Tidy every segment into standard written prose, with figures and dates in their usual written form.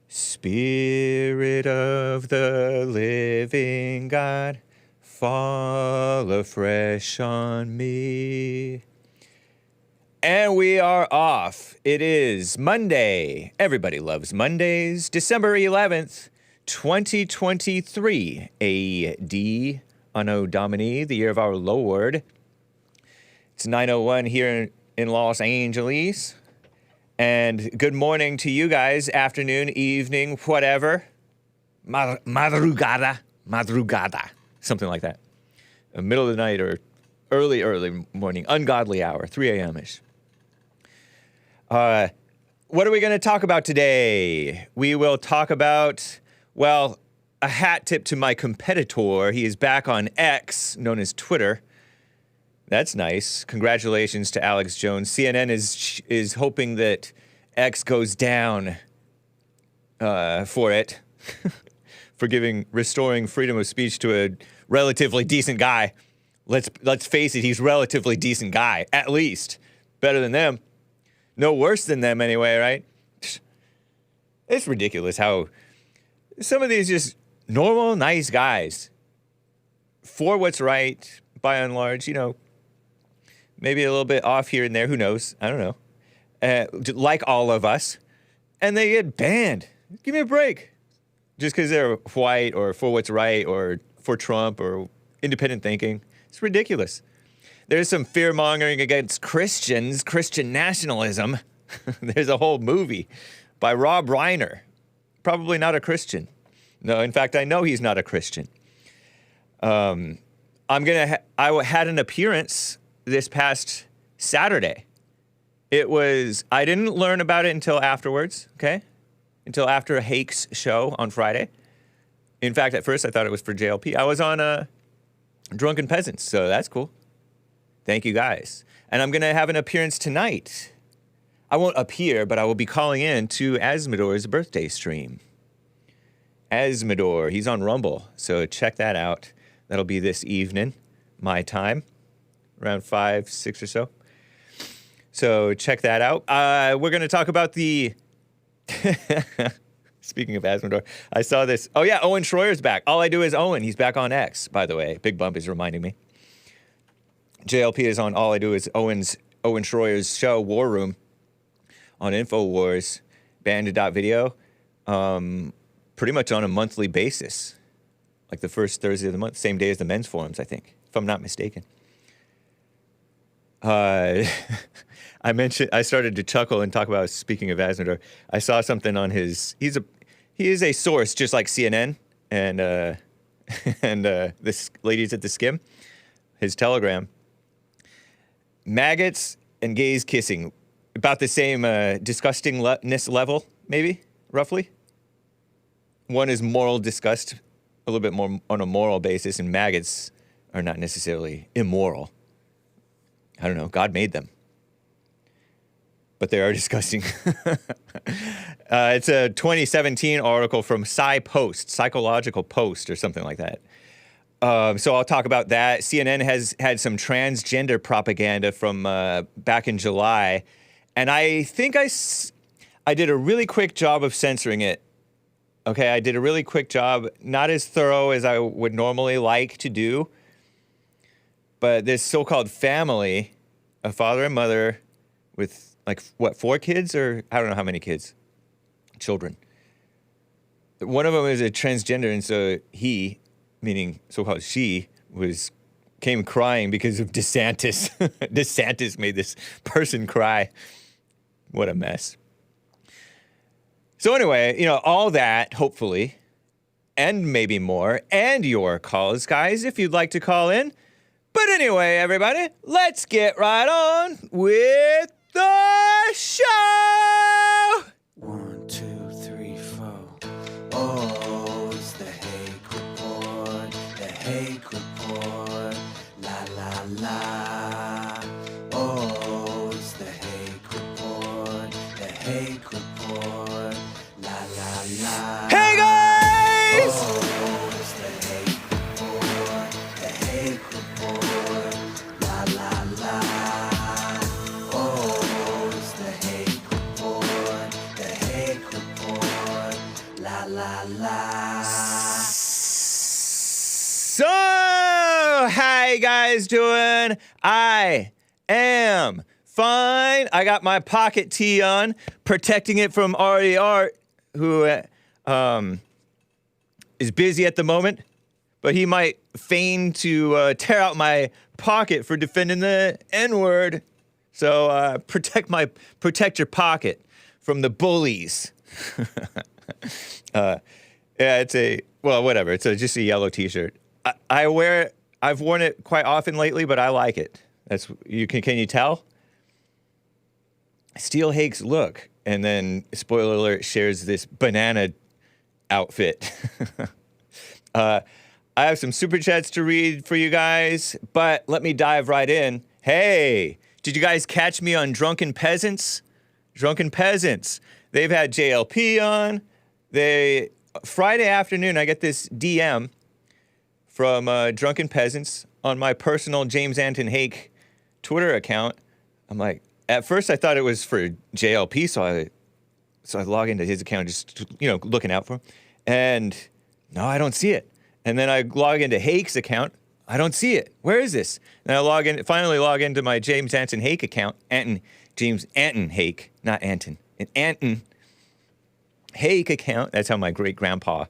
Spirit of the living God, fall afresh on me. And we are off. It is Monday. Everybody loves Mondays. December 11th, 2023 AD, Anno Domini, the year of our Lord. It's 9:01 here in Los Angeles. And good morning to you guys, afternoon, evening, whatever. Madrugada, something like that. Middle of the night or early morning, ungodly hour, 3 a.m.-ish. What are we going to talk about today? We will talk about, well, a hat tip to my competitor. He is back on X, known as Twitter. That's nice. Congratulations to Alex Jones. CNN is hoping that X goes down for it, for restoring freedom of speech to a relatively decent guy. Let's face it, he's a relatively decent guy, at least. Better than them. No worse than them anyway, right? It's ridiculous how some of these just normal, nice guys, for what's right, by and large, maybe a little bit off here and there, who knows? I don't know. Like all of us. And they get banned. Give me a break. Just because they're white or for what's right or for Trump or independent thinking. It's ridiculous. There's some fear-mongering against Christians, Christian nationalism. There's a whole movie by Reiner. Probably not a Christian. No, in fact, I know he's not a Christian. I had an appearance this past Saturday. I didn't learn about it until afterwards, okay? Until after Hake's show on Friday. In fact, at first I thought it was for JLP. I was on Drunken Peasants, so that's cool. Thank you guys. And I'm going to have an appearance tonight. I won't appear, but I will be calling in to Azzmador's birthday stream. Azzmador, he's on Rumble, so check that out. That'll be this evening, my time. Around 5, 6 or so. So check that out. We're going to talk about the... Speaking of Azzmador, I saw this. Oh, yeah, Owen Schroyer's back. All I do is Owen. He's back on X, by the way. Big Bump is reminding me. JLP is on All I Do is Owen Schroyer's show, War Room, on InfoWars, BAMN.video, pretty much on a monthly basis. Like the first Thursday of the month, same day as the men's forums, I think, if I'm not mistaken. I started to chuckle and talk about, speaking of Azzmador, I saw something on he is a source just like CNN and this ladies at the Skim, his Telegram. Maggots and gays kissing, about the same disgustingness level, maybe, roughly. One is moral disgust, a little bit more on a moral basis, and maggots are not necessarily immoral. I don't know, God made them. But they are disgusting. It's a 2017 article from PsyPost, Psychological Post, or something like that. So I'll talk about that. CNN has had some transgender propaganda from back in July. And I think I did a really quick job of censoring it. Okay, I did a really quick job, not as thorough as I would normally like to do. But this so-called family, a father and mother with, 4 kids? Or I don't know how many kids. Children. One of them is a transgender, and so he, meaning so-called she, came crying because of DeSantis. DeSantis made this person cry. What a mess. So anyway, all that, hopefully, and maybe more, and your calls, guys, if you'd like to call in. But anyway, everybody, let's get right on with the show! 1, 2, 3, 4. Oh, it's the Hake Report, the Hake Report, la la la. Oh, it's the Hake Report, the Hake Report, la la la. Hey guys! Oh, it's the Hake Report, the Hake Report, la la la. Oh, it's the Hake Report, So, how you guys doing? I am fine. I got my pocket tee on, protecting it from Artie Art, who is busy at the moment, but he might feign to tear out my pocket for defending the N-word. So protect your pocket from the bullies. Yeah, whatever. It's just a yellow T-shirt. I wear it. I've worn it quite often lately, but I like it. Can you tell? Steal Hake's look, and then spoiler alert, shares this banana outfit. I have some super chats to read for you guys, but let me dive right in. Hey, did you guys catch me on Drunken Peasants? Drunken Peasants. They've had JLP on. Friday afternoon, I get this DM from Drunken Peasants on my personal James Anton Hake Twitter account. I'm like, at first I thought it was for JLP, so I log into his account, just looking out for him, and no, I don't see it. And then I log into Hake's account. I don't see it. Where is this? And I finally log into my James Anton Hake account. James Anton Hake, not Anton. An Anton Hake account. That's how my great grandpa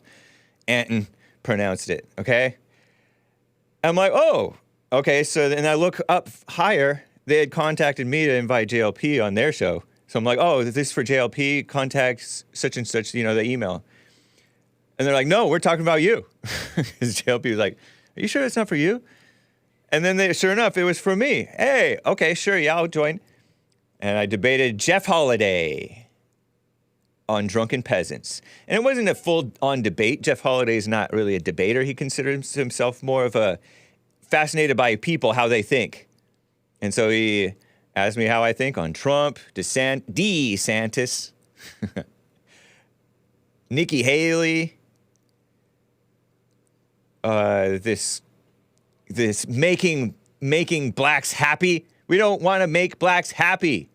Anton pronounced it. Okay. I'm like, oh, okay. So then I look up higher. They had contacted me to invite JLP on their show. So I'm like, oh, is this for JLP? Contacts such and such, the email. And they're like, no, we're talking about you. Because JLP was like, are you sure it's not for you? And then sure enough, it was for me. Hey, okay, sure, yeah, I'll join. And I debated Jeff Holiday on Drunken Peasants. And it wasn't a full-on debate. Jeff Holiday is not really a debater. He considers himself more of a fascinated by people, how they think. And so he asked me how I think on Trump, DeSantis, Nikki Haley, this making blacks happy. We don't want to make blacks happy.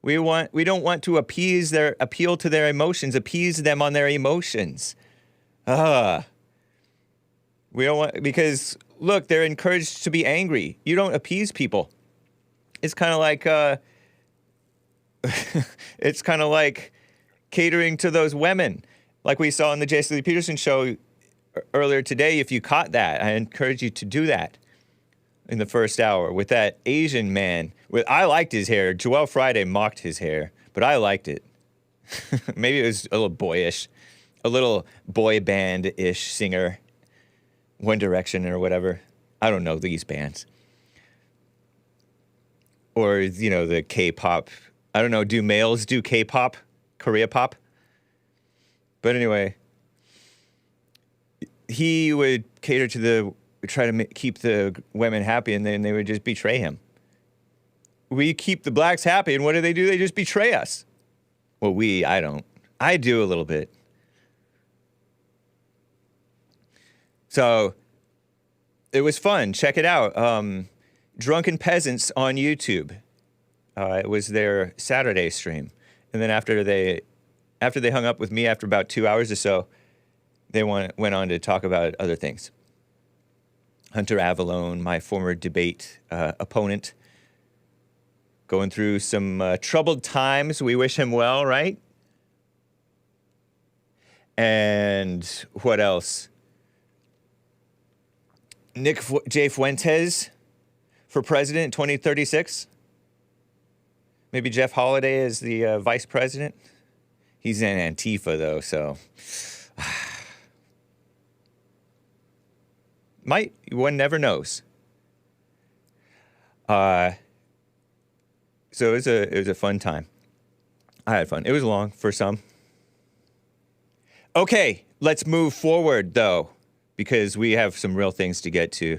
We don't want to appeal to their emotions, appease them on their emotions. We don't want, because look, they're encouraged to be angry. You don't appease people. It's kind of like catering to those women, like we saw on the Jason Lee Peterson show earlier today. If you caught that, I encourage you to do that in the first hour with that Asian man. I liked his hair. Joel Friday mocked his hair, but I liked it. Maybe it was a little boyish, a little boy band-ish singer, One Direction or whatever. I don't know these bands. Or, the K-pop. I don't know, do males do K-pop? Korea pop? But anyway, he would cater to try to keep the women happy, and then they would just betray him. We keep the blacks happy, and what do? They just betray us. Well, I don't. I do a little bit. So, it was fun. Check it out. Drunken Peasants on YouTube. It was their Saturday stream. And then after they hung up with me after about 2 hours or so, they went on to talk about other things. Hunter Avallone, my former debate opponent, going through some troubled times. We wish him well, right? And what else? Nick J. Fuentes for president in 2036. Maybe Jeff Holiday is the vice president. He's in Antifa, though, so... one never knows. So it was a fun time. I had fun. It was long for some. Okay, let's move forward, though, because we have some real things to get to.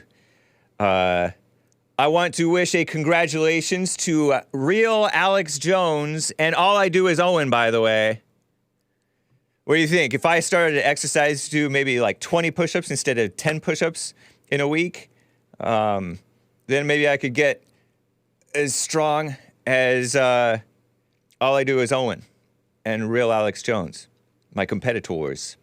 I want to wish a congratulations to real Alex Jones, and all I do is Owen, by the way. What do you think? If I started to exercise, do maybe like 20 push-ups instead of 10 push-ups in a week, then maybe I could get as strong as all I do is Owen and real Alex Jones, my competitors.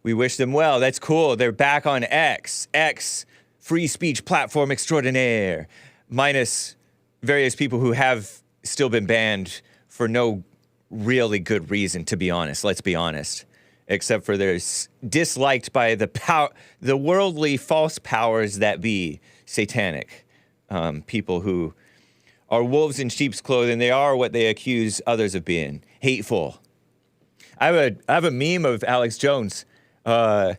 We wish them well. That's cool. They're back on X. X, free speech platform extraordinaire. Minus various people who have still been banned for no really good reason, to be honest. Let's be honest. Except for they're disliked by the worldly false powers that be, satanic. People who are wolves in sheep's clothing. They are what they accuse others of being. Hateful. I have a meme of Alex Jones that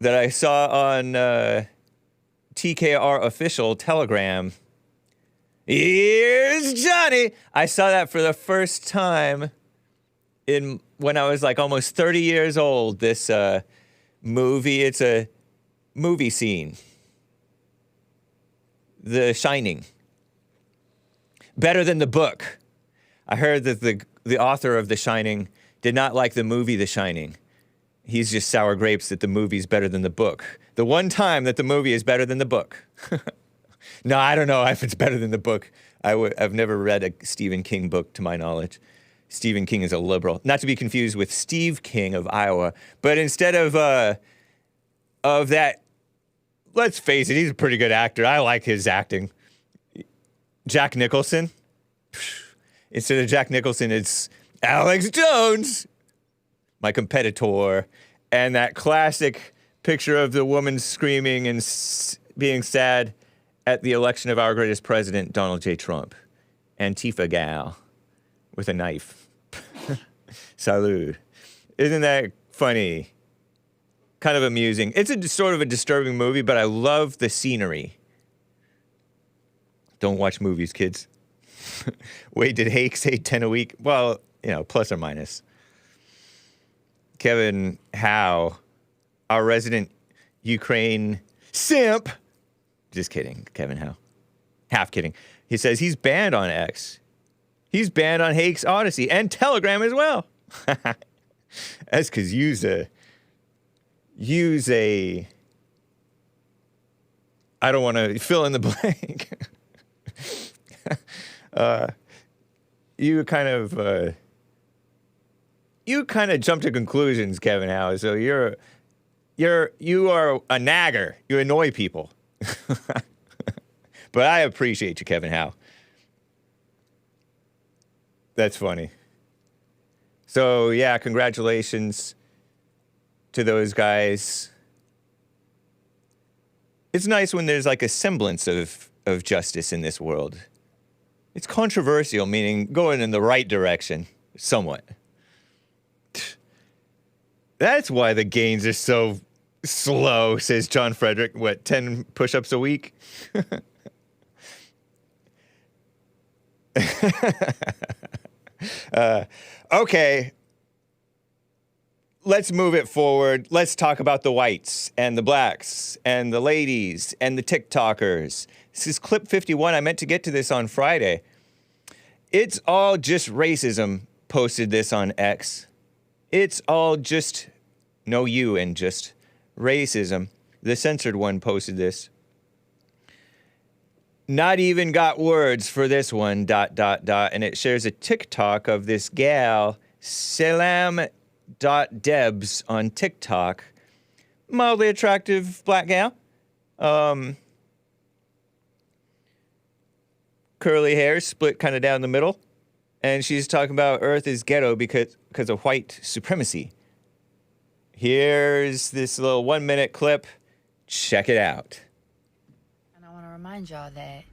I saw on TKR official Telegram. Here's Johnny. I saw that for the first time when I was like almost 30 years old. This movie, it's a movie scene. The Shining. Better than the book. I heard that the author of The Shining did not like the movie The Shining. He's just sour grapes that the movie's better than the book. The one time that the movie is better than the book. No, I don't know if it's better than the book. I've never read a Stephen King book, to my knowledge. Stephen King is a liberal. Not to be confused with Steve King of Iowa. But instead of that, let's face it, he's a pretty good actor. I like his acting. Jack Nicholson. Instead of Jack Nicholson, it's Alex Jones, my competitor. And that classic picture of the woman screaming and being sad at the election of our greatest president, Donald J. Trump. Antifa gal with a knife. Salud. Isn't that funny? Kind of amusing. It's sort of a disturbing movie, but I love the scenery. Don't watch movies, kids. Wait, did Hake say 10 a week? Well, plus or minus. Kevin Howe, our resident Ukraine simp. Just kidding, Kevin Howe. Half kidding. He says he's banned on X. He's banned on Hake's Odyssey and Telegram as well. That's because use a. I don't want to fill in the blank. You kind of jump to conclusions, Kevin Howe. So you are a nagger. You annoy people. But I appreciate you, Kevin Howe. That's funny. So yeah, congratulations to those guys. It's nice when there's like a semblance of justice in this world. It's controversial, meaning going in the right direction, somewhat. That's why the gains are so slow, says John Frederick. What, 10 push-ups a week? Okay. Let's move it forward. Let's talk about the whites and the blacks and the ladies and the TikTokers. This is clip 51. I meant to get to this on Friday. It's all just racism posted this on X. It's all just, no you and just racism. The censored one posted this. Not even got words for this one, ... And it shares a TikTok of this gal, Salam.Debs on TikTok. Mildly attractive black gal. Curly hair, split kind of down the middle. And she's talking about Earth is ghetto because of white supremacy. Here's this little 1-minute clip. Check it out. And I want to remind y'all that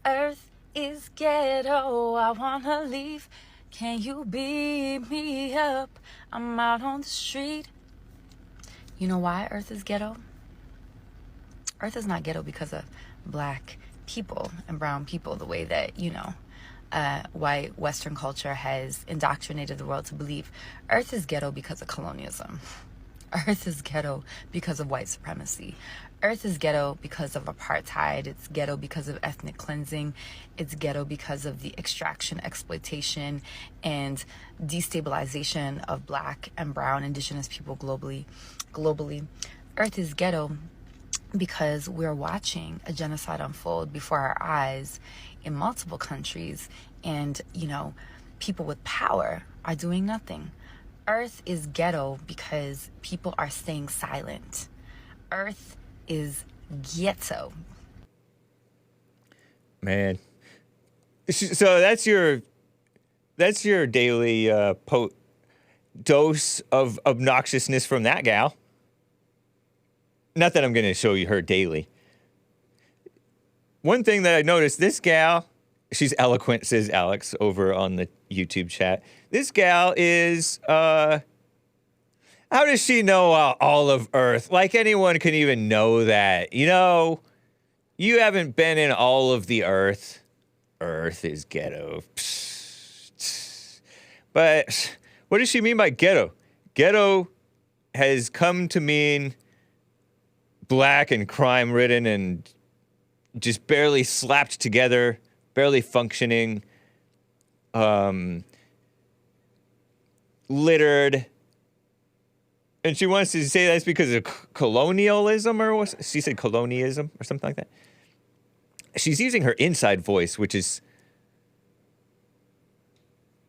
Earth is ghetto. I want to leave. Can you beat me up? I'm out on the street. You know why Earth is ghetto? Earth is not ghetto because of black people and brown people, the way that, white Western culture has indoctrinated the world to believe. Earth is ghetto because of colonialism. Earth is ghetto because of white supremacy. Earth is ghetto because of apartheid. It's ghetto because of ethnic cleansing. It's ghetto because of the extraction, exploitation, and destabilization of black and brown indigenous people globally. Earth is ghetto because we're watching a genocide unfold before our eyes in multiple countries, and people with power are doing nothing. Earth is ghetto because people are staying silent. Earth is ghetto. Man. So that's your daily dose of obnoxiousness from that gal. Not that I'm going to show you her daily. One thing that I noticed, this gal, she's eloquent, says Alex over on the YouTube chat. This gal is, how does she know all of Earth? Like anyone can even know that. You know, you haven't been in all of the Earth. Earth is ghetto. But what does she mean by ghetto? Ghetto has come to mean black and crime-ridden and just barely slapped together, barely functioning, littered. And she wants to say that's because of colonialism, or what? She said colonialism or something like that. She's using her inside voice, which is,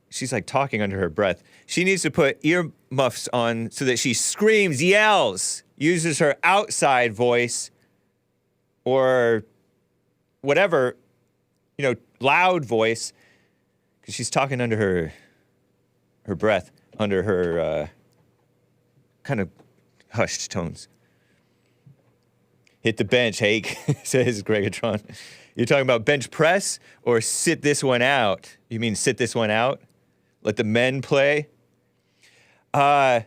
she's like talking under her breath. She needs to put earmuffs on so that she screams, yells, uses her outside voice or whatever, loud voice, because she's talking under her breath, under her kind of hushed tones. Hit the bench, Hake, says Gregatron. You're talking about bench press or sit this one out? You mean sit this one out? Let the men play? Apartheid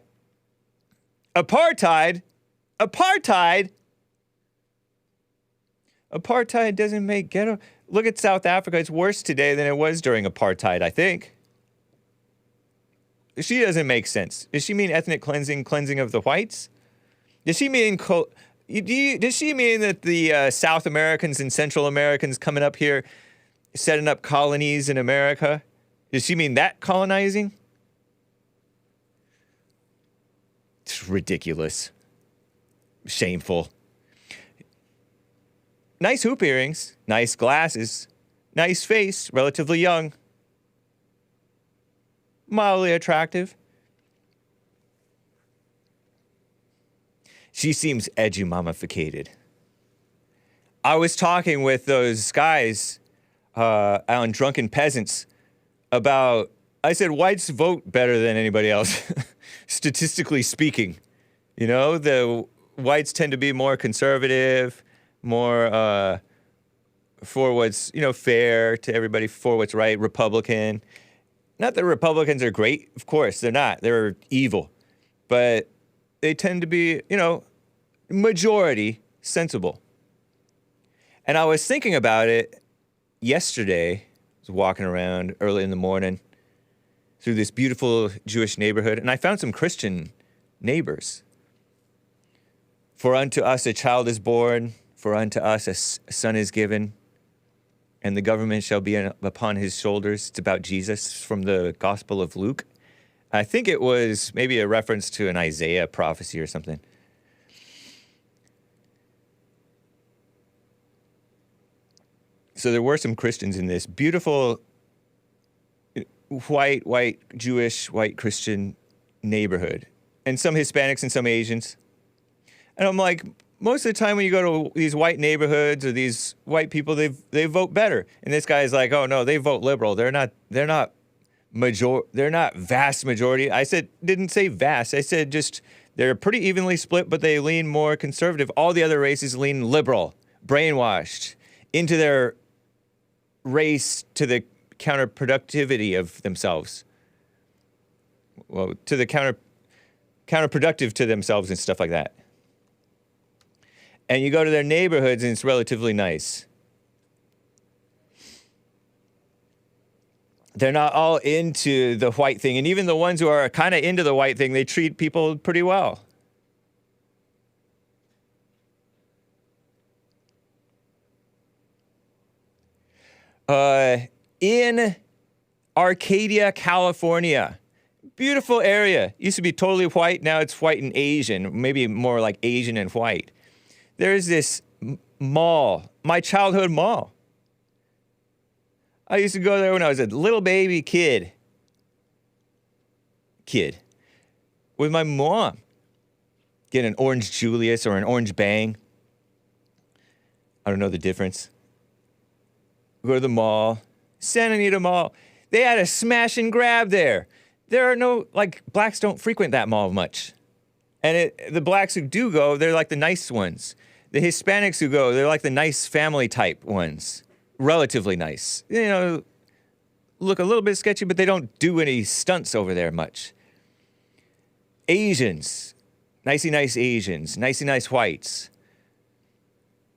doesn't make ghetto. Look at South Africa. It's worse today than it was during apartheid, I think. She doesn't make sense. Does she mean ethnic cleansing of the whites? Does she mean does she mean that the South Americans and Central Americans coming up here, setting up colonies in America? Does she mean that colonizing? It's ridiculous. Shameful. Nice hoop earrings, nice glasses, nice face, relatively young, mildly attractive. She seems edgy-mummificated. I was talking with those guys on Drunken Peasants about, I said, whites vote better than anybody else, statistically speaking. The whites tend to be more conservative, more for what's, fair to everybody, for what's right, Republican. Not that Republicans are great, of course, they're not. They're evil. But they tend to be, majority sensible. And I was thinking about it yesterday. I was walking around early in the morning through this beautiful Jewish neighborhood, and I found some Christian neighbors. For unto us a child is born, for unto us a son is given, and the government shall be upon his shoulders. It's about Jesus from the Gospel of Luke. I think it was maybe a reference to an Isaiah prophecy or something. So there were some Christians in this beautiful white Jewish, white Christian neighborhood, and some Hispanics and some Asians. And I'm like, most of the time when you go to these white neighborhoods or these white people, they vote better. And this guy's like, oh no, they vote liberal. They're not vast majority. I didn't say vast. I said just they're pretty evenly split, but they lean more conservative. All the other races lean liberal, brainwashed into their race to the counterproductivity of themselves. Well, to the counterproductive to themselves and stuff like that. And you go to their neighborhoods and it's relatively nice. They're not all into the white thing. And even the ones who are kind of into the white thing, they treat people pretty well. In Arcadia, California. Beautiful area. Used to be totally white. Now it's white and Asian. Maybe more like Asian and white. There's this mall. My childhood mall. I used to go there when I was a little baby kid. with my mom. Get an orange Julius or an orange Bang. I don't know the difference. Go to the mall. Santa Anita Mall. They had a smash and grab there. There are no, like, blacks don't frequent that mall much. And the blacks who do go, they're like the nice ones. The Hispanics who go, they're like the nice family type ones. Relatively nice. You know, look a little bit sketchy, but they don't do any stunts over there much. Asians. Nicey nice Asians. Nicey nice whites.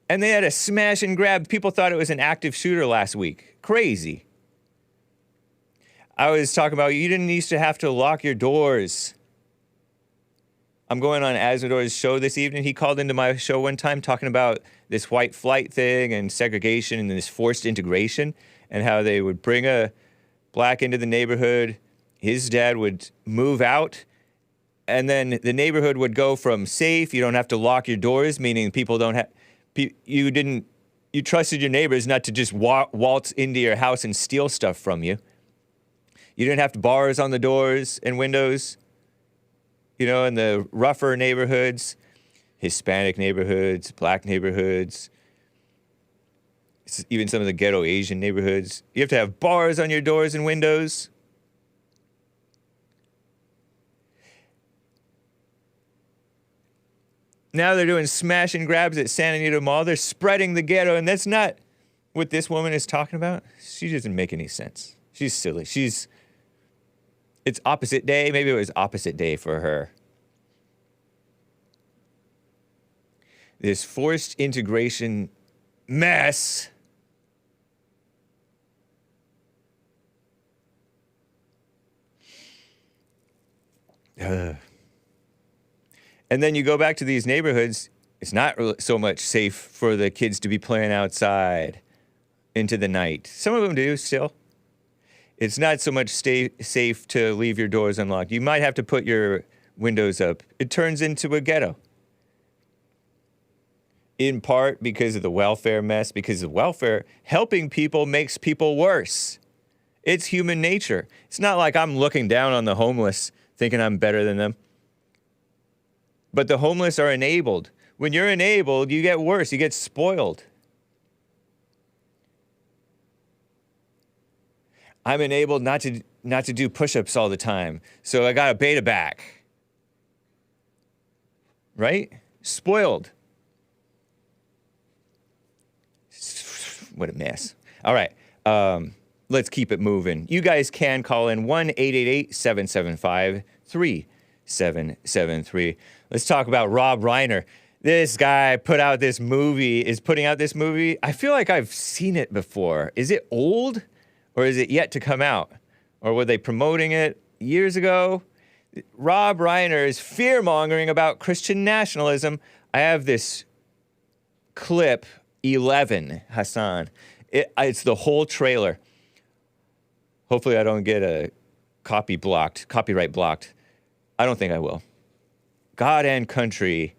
And they had a smash and grab. People thought it was an active shooter last week. Crazy. I was talking about you didn't used to have to lock your doors. I'm going on Azzmador's show this evening. He called into my show one time talking about this white flight thing and segregation and this forced integration and how they would bring a black into the neighborhood. His dad would move out, and then the neighborhood would go from safe, you don't have to lock your doors, meaning people don't have, you trusted your neighbors not to just waltz into your house and steal stuff from you. You didn't have bars on the doors and windows. You know, in the rougher neighborhoods, Hispanic neighborhoods, black neighborhoods, even some of the ghetto Asian neighborhoods, you have to have bars on your doors and windows. Now they're doing smash and grabs at Santa Anita Mall. They're spreading the ghetto, and that's not what this woman is talking about. She doesn't make any sense. She's silly. It's opposite day. Maybe it was opposite day for her. This forced integration mess. And then you go back to these neighborhoods, it's not so much safe for the kids to be playing outside into the night. Some of them do still. It's not so much safe to leave your doors unlocked. You might have to put your windows up. It turns into a ghetto. In part because of the welfare mess, because of welfare, helping people makes people worse. It's human nature. It's not like I'm looking down on the homeless thinking I'm better than them. But the homeless are enabled. When you're enabled, you get worse. You get spoiled. I'm enabled not to do push-ups all the time, so I got a beta back. Right? Spoiled. What a mess. All right. Let's keep it moving. You guys can call in 1-888-775-3773. Let's talk about Rob Reiner. This guy is putting out this movie. I feel like I've seen it before. Is it old? Or is it yet to come out? Or were they promoting it years ago? Rob Reiner is fear-mongering about Christian nationalism. I have this clip, 11, Hassan. It's the whole trailer. Hopefully I don't get a copyright blocked. I don't think I will. God and country.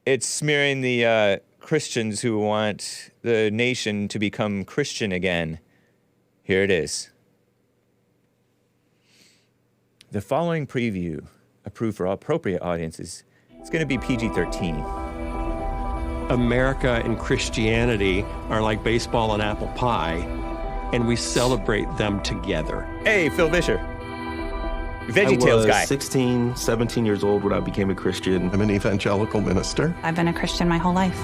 It's smearing the Christians who want the nation to become Christian again. Here it is. The following preview, approved for all appropriate audiences, it's going to be PG-13. America and Christianity are like baseball and apple pie, and we celebrate them together. Hey, Phil Vischer. VeggieTales guy. I was 16, 17 years old when I became a Christian. I'm an evangelical minister. I've been a Christian my whole life.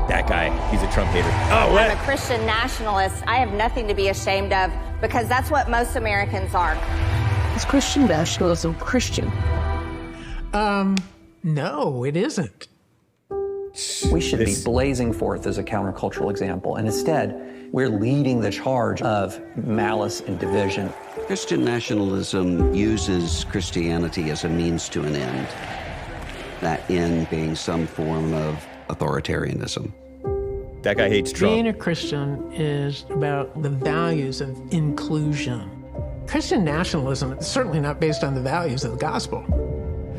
That guy, he's a Trump hater. Oh, what? I'm a Christian nationalist. I have nothing to be ashamed of because that's what most Americans are. Is Christian nationalism Christian? No, it isn't. We should be blazing forth as a countercultural example, and instead, we're leading the charge of malice and division. Christian nationalism uses Christianity as a means to an end, that end being some form of authoritarianism. That guy hates Trump. Being a Christian is about the values of inclusion. Christian nationalism is certainly not based on the values of the gospel.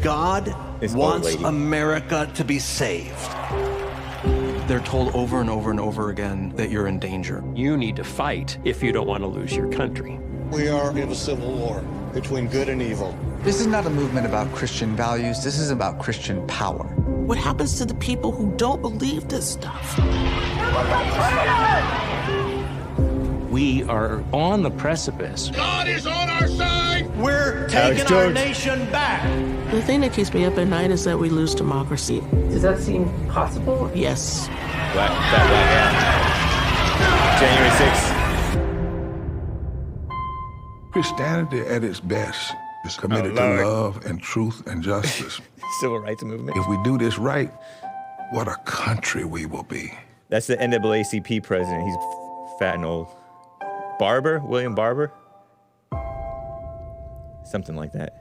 God wants America to be saved. They're told over and over and over again that you're in danger. You need to fight if you don't want to lose your country. We are in a civil war between good and evil. This is not a movement about Christian values. This is about Christian power. What happens to the people who don't believe this stuff? We are on the precipice. God is on our side. We're taking our nation back. The thing that keeps me up at night is that we lose democracy. Does that seem possible? Yes. January 6th. Christianity at its best is committed to love and truth and justice. Civil rights movement. If we do this right, what a country we will be. That's the NAACP president. He's fat and old. Barber? William Barber? Something like that.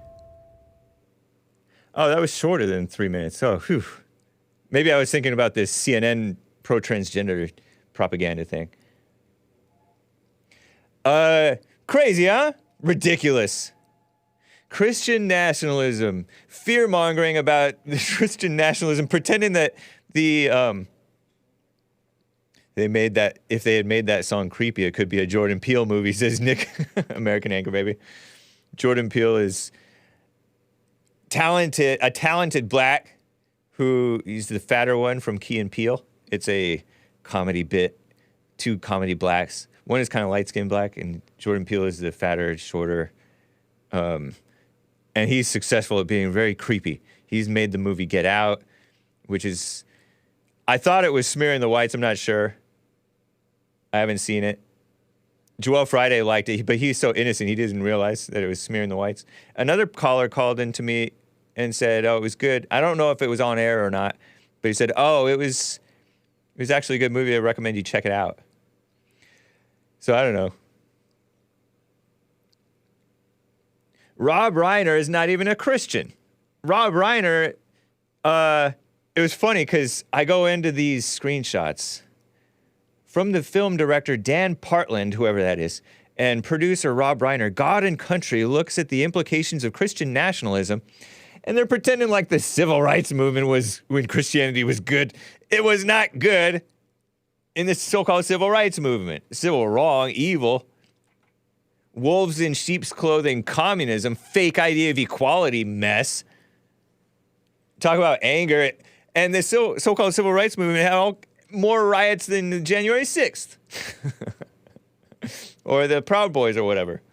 Oh, that was shorter than 3 minutes. Oh, whew. Maybe I was thinking about this CNN pro-transgender propaganda thing. Crazy, huh? Ridiculous. Christian nationalism, fear-mongering about the Christian nationalism, pretending that if they had made that song creepy, it could be a Jordan Peele movie, says Nick, American Anchor Baby. Jordan Peele is a talented black he's the fatter one from Key and Peele. It's a comedy bit, two comedy blacks. One is kind of light-skinned black, and Jordan Peele is the fatter, shorter, and he's successful at being very creepy. He's made the movie Get Out, which is, I thought it was smearing the whites. I'm not sure. I haven't seen it. Joel Friday liked it, but he's so innocent, he didn't realize that it was smearing the whites. Another caller called in to me and said, oh, it was good. I don't know if it was on air or not, but he said, oh, it was actually a good movie. I recommend you check it out. So I don't know. Rob Reiner is not even a Christian. Rob Reiner, it was funny because I go into these screenshots from the film director Dan Partland, whoever that is, and producer Rob Reiner. God and Country looks at the implications of Christian nationalism, and they're pretending like the civil rights movement was when Christianity was good. It was not good in this so-called civil rights movement. Civil wrong, evil. Wolves in sheep's clothing, communism, fake idea of equality mess. Talk about anger. And this so-called civil rights movement had more riots than January 6th. Or the Proud Boys or whatever.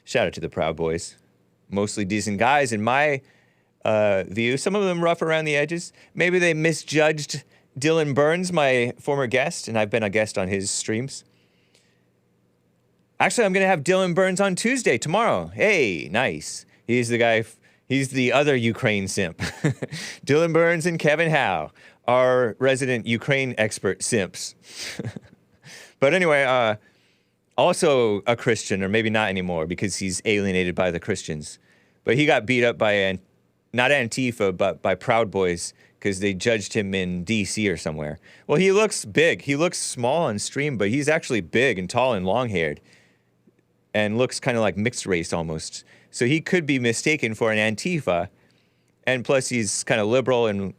Shout out to the Proud Boys. Mostly decent guys in my view. Some of them rough around the edges. Maybe they misjudged Dylan Burns, my former guest, and I've been a guest on his streams. Actually, I'm going to have Dylan Burns on Tuesday, tomorrow. Hey, nice. He's the guy, he's the other Ukraine simp. Dylan Burns and Kevin Howe, our resident Ukraine expert simps. But anyway, also a Christian, or maybe not anymore because he's alienated by the Christians. But he got beat up by, not Antifa, but by Proud Boys because they judged him in D.C. or somewhere. Well, he looks big. He looks small on stream, but he's actually big and tall and long-haired and looks kind of like mixed race almost. So he could be mistaken for an Antifa. And plus, he's kind of liberal and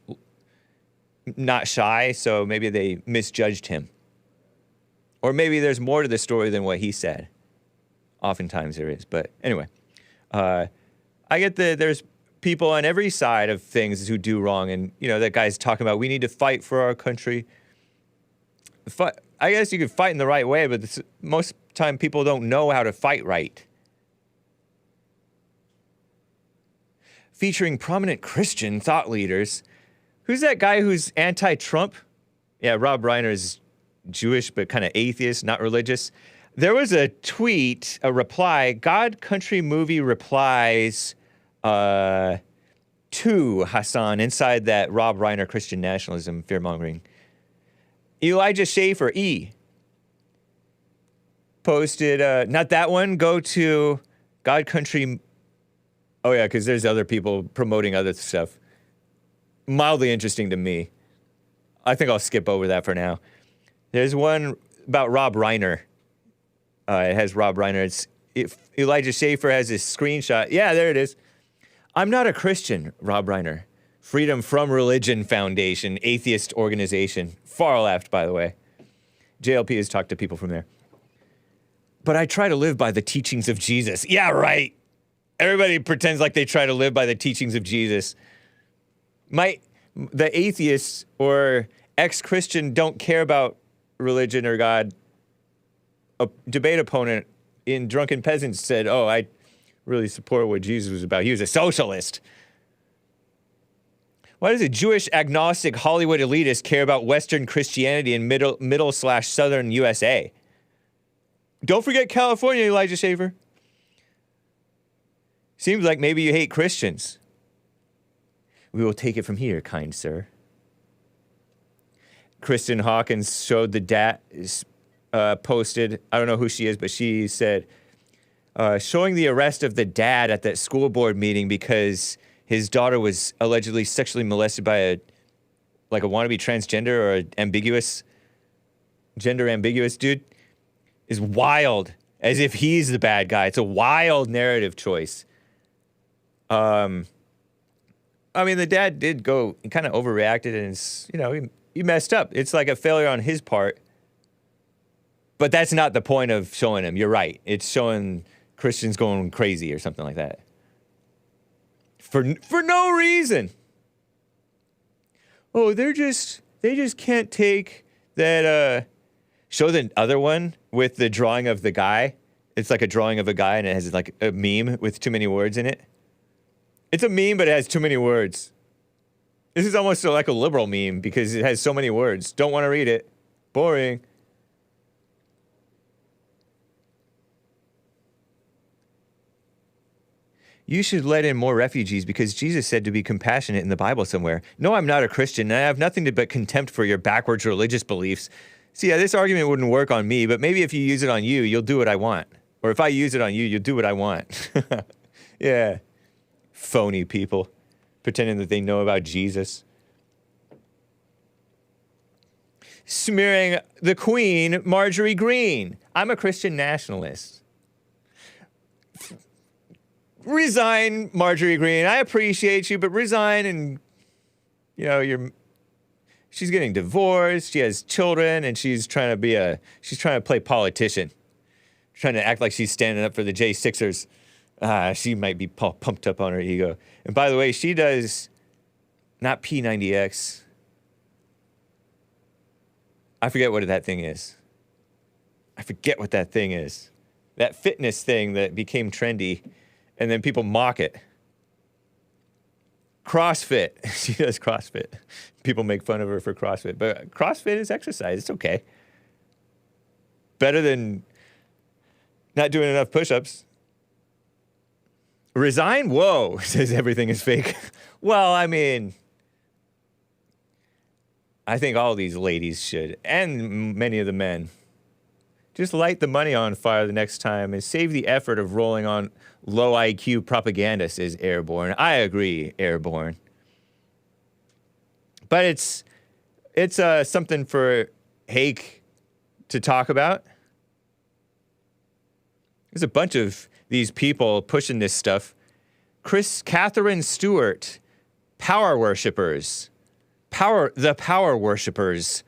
not shy, so maybe they misjudged him. Or maybe there's more to the story than what he said. Oftentimes there is. But anyway, I get there's people on every side of things who do wrong. And, you know, that guy's talking about we need to fight for our country. I guess you could fight in the right way, but most time people don't know how to fight right. Featuring prominent Christian thought leaders. Who's that guy who's anti-Trump? Yeah, Rob Reiner is Jewish, but kind of atheist, not religious. There was a tweet, a reply, God Country Movie replies to Hassan inside that Rob Reiner Christian nationalism fear-mongering. Elijah Schaefer, posted, not that one, go to God Country. Oh yeah, because there's other people promoting other stuff. Mildly interesting to me. I think I'll skip over that for now. There's one about Rob Reiner. It has Rob Reiner. Elijah Schaefer has this screenshot. Yeah, there it is. I'm not a Christian, Rob Reiner. Freedom from Religion Foundation, atheist organization. Far left, by the way. JLP has talked to people from there. But I try to live by the teachings of Jesus. Yeah, right. Everybody pretends like they try to live by the teachings of Jesus. The atheists or ex-Christian don't care about religion or God. A debate opponent in Drunken Peasants said, oh, I really support what Jesus was about. He was a socialist. Why does a Jewish agnostic Hollywood elitist care about Western Christianity in middle/southern USA? Don't forget California, Elijah Schaefer. Seems like maybe you hate Christians. We will take it from here, kind sir. Kristen Hawkins showed the dad, posted, I don't know who she is, but she said, showing the arrest of the dad at that school board meeting because his daughter was allegedly sexually molested by a wannabe transgender or gender ambiguous dude is wild, as if he's the bad guy. It's a wild narrative choice. I mean, the dad did go, he kind of overreacted, and it's, he messed up. It's like a failure on his part. But that's not the point of showing him. You're right. It's showing Christians going crazy or something like that. For no reason. Oh, they just can't take that, show the other one with the drawing of the guy. It's like a drawing of a guy and it has like a meme with too many words in it. It's a meme, but it has too many words. This is almost like a liberal meme because it has so many words. Don't want to read it. Boring. You should let in more refugees because Jesus said to be compassionate in the Bible somewhere. No, I'm not a Christian, and I have nothing but contempt for your backwards religious beliefs. See, yeah, this argument wouldn't work on me, but maybe if you use it on you, you'll do what I want. Or if I use it on you, you'll do what I want. Yeah. Phony people pretending that they know about Jesus. Smearing the Queen, Marjorie Greene. I'm a Christian nationalist. Resign, Marjorie Greene. I appreciate you, but resign and, she's getting divorced, she has children, and she's trying to play politician. Trying to act like she's standing up for the J6ers. She might be pumped up on her ego. And by the way, she does not P90X. I forget what that thing is. That fitness thing that became trendy, and then people mock it. CrossFit. She does CrossFit. People make fun of her for CrossFit, but CrossFit is exercise. It's okay. Better than not doing enough push-ups. Resign? Whoa, says everything is fake. Well, I mean, I think all these ladies should, and many of the men, just light the money on fire the next time and save the effort of rolling on low IQ propaganda, says Airborne. I agree, Airborne. But it's something for Hake to talk about. There's a bunch of these people pushing this stuff. Catherine Stewart, Power Worshippers. The Power Worshippers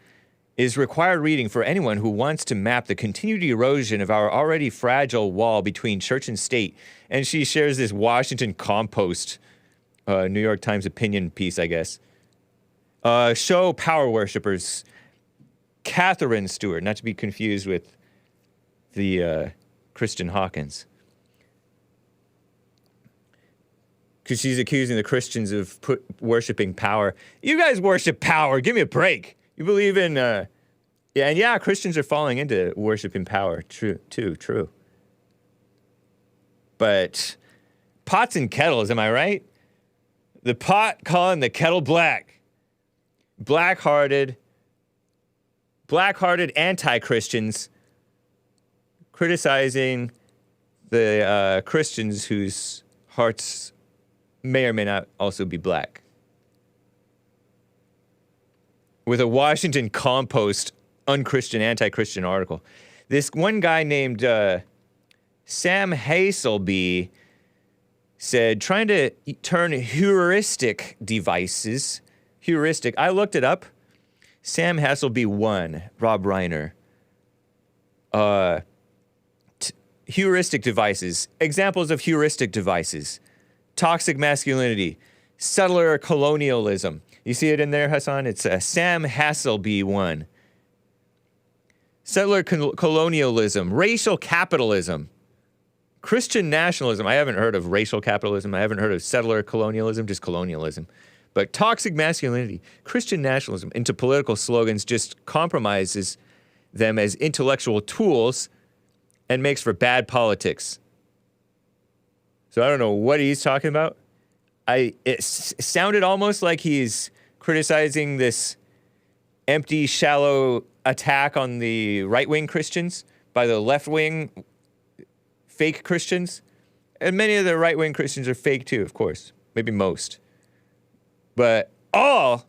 is required reading for anyone who wants to map the continued erosion of our already fragile wall between church and state. And she shares this Washington Compost, New York Times opinion piece, I guess. Show Power Worshippers. Catherine Stewart, not to be confused with the Kristen Hawkins. Because she's accusing the Christians of worshiping power. You guys worship power. Give me a break. You believe in, Christians are falling into worshiping power. True. But pots and kettles, am I right? The pot calling the kettle black. Black-hearted anti-Christians criticizing the Christians whose hearts may or may not also be black. With a Washington Compost unchristian, anti-Christian article. This one guy named Sam Hasselby said, trying to turn heuristic devices. I looked it up. Sam Hasselby 1, Rob Reiner. heuristic devices. Examples of heuristic devices. Toxic masculinity. Settler colonialism. You see it in there, Hassan? It's Sam Hasselby one. Settler colonialism. Racial capitalism. Christian nationalism. I haven't heard of racial capitalism. I haven't heard of settler colonialism, just colonialism. But toxic masculinity, Christian nationalism into political slogans just compromises them as intellectual tools and makes for bad politics. So I don't know what he's talking about. It sounded almost like he's criticizing this empty, shallow attack on the right-wing Christians by the left-wing fake Christians. And many of the right-wing Christians are fake too, of course. Maybe most. But all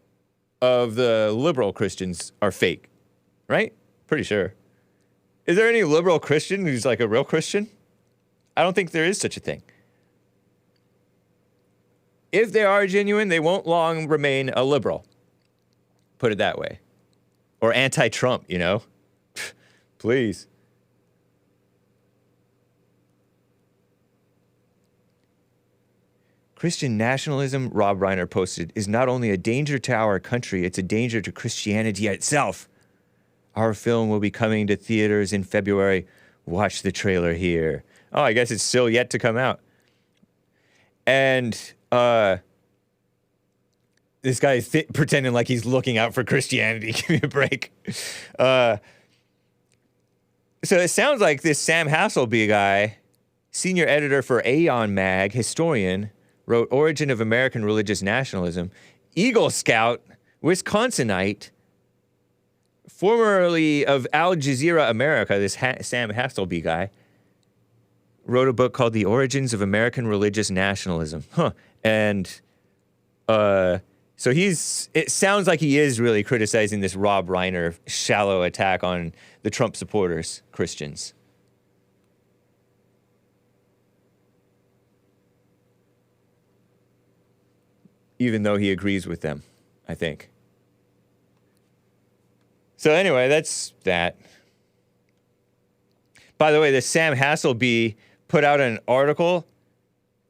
of the liberal Christians are fake, right? Pretty sure. Is there any liberal Christian who's like a real Christian? I don't think there is such a thing. If they are genuine, they won't long remain a liberal. Put it that way. Or anti-Trump, you know? Please. Christian nationalism, Rob Reiner posted, is not only a danger to our country, it's a danger to Christianity itself. Our film will be coming to theaters in February. Watch the trailer here. Oh, I guess it's still yet to come out. And this guy is pretending like he's looking out for Christianity. Give me a break. So it sounds like this Sam Hasselby guy, senior editor for Aeon Mag, historian, wrote Origin of American Religious Nationalism, Eagle Scout, Wisconsinite, formerly of Al Jazeera America, this Sam Hasselby guy, wrote a book called The Origins of American Religious Nationalism. And so it sounds like he is really criticizing this Rob Reiner shallow attack on the Trump supporters, Christians. Even though he agrees with them, I think. So anyway, that's that. By the way, this Sam Hasselby put out an article,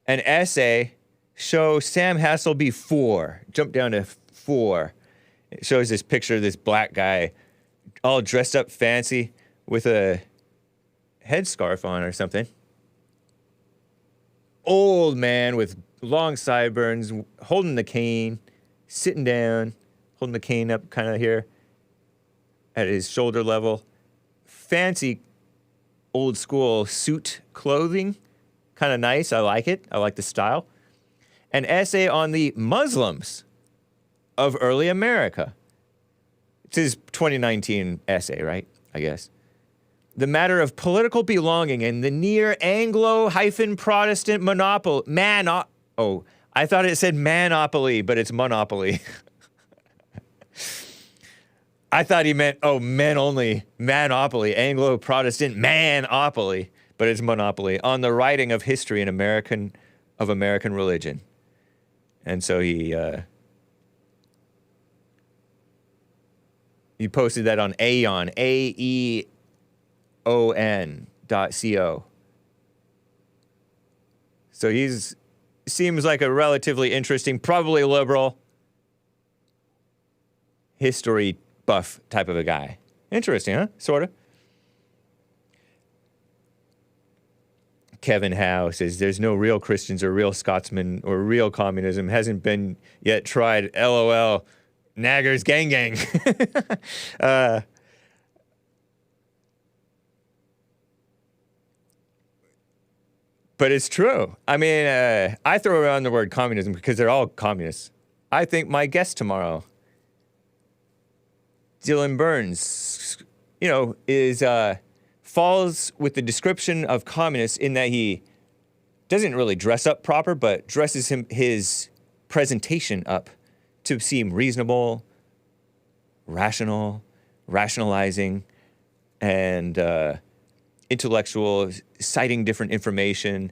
an essay, show Sam Hasselby 4. Jump down to 4. It shows this picture of this black guy all dressed up fancy with a headscarf on or something. Old man with long sideburns, holding the cane, sitting down, holding the cane up kind of here at his shoulder level. Fancy old school suit clothing. Kind of nice. I like it. I like the style. An essay on the Muslims of early America. It's his 2019 essay, right? I guess. The matter of political belonging in the near Anglo-Protestant monopoly. Oh, I thought it said monopoly, but it's monopoly. I thought he meant, men only, monopoly, Anglo-Protestant monopoly, but it's monopoly, on the writing of history in American religion. And so he posted that on Aeon, AEON.co. So seems like a relatively interesting, probably liberal, history buff type of a guy. Interesting, huh? Sort of. Kevin Howe says, there's no real Christians or real Scotsmen or real communism. Hasn't been yet tried. LOL. Naggers gang gang. But it's true. I mean, I throw around the word communism because they're all communists. I think my guest tomorrow, Dylan Burns, falls with the description of communists in that he doesn't really dress up proper, but dresses his presentation up to seem reasonable, rational, rationalizing, and intellectual, citing different information.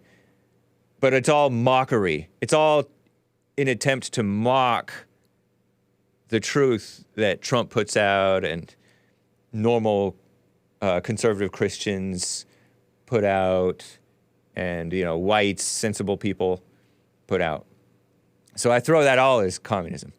But it's all mockery. It's all an attempt to mock the truth that Trump puts out and normal conservative Christians put out, and, whites, sensible people put out. So I throw that all as communism.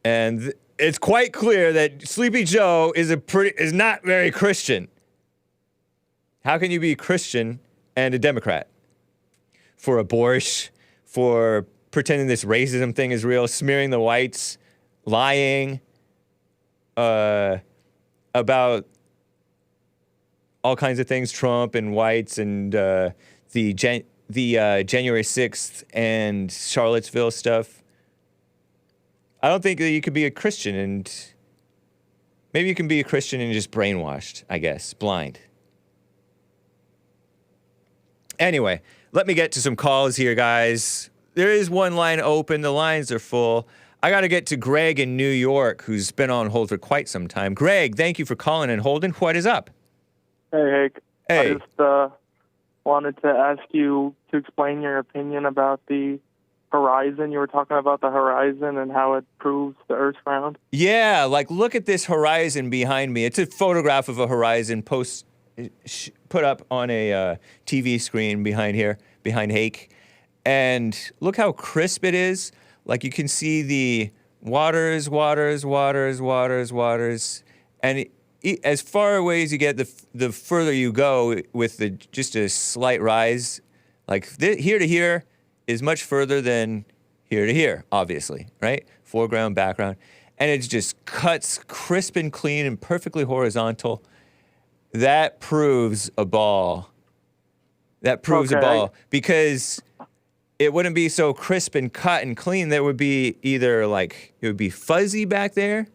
And it's quite clear that Sleepy Joe is not very Christian. How can you be Christian and a Democrat? For abortion, for pretending this racism thing is real, smearing the whites, lying about all kinds of things, Trump and whites and the January 6th and Charlottesville stuff. I don't think that you could be a Christian, and maybe you can be a Christian and just brainwashed, I guess, blind. Anyway, let me get to some calls here, guys. There is one line open. The lines are full. I got to get to Greg in New York, who's been on hold for quite some time. Greg, thank you for calling and holding. What is up? Hey, Hake. Hey. I just wanted to ask you to explain your opinion about the horizon. You were talking about the horizon and how it proves the Earth's round. Yeah, look at this horizon behind me. It's a photograph of a horizon put up on a TV screen behind Hake. And look how crisp it is. You can see the waters. And as far away as you get, the further you go with just a slight rise. Here to here is much further than here to here, obviously, right? Foreground, background. And it just cuts crisp and clean and perfectly horizontal. That proves a ball. That proves a ball. Because it wouldn't be so crisp and cut and clean. There would be either, it would be fuzzy back there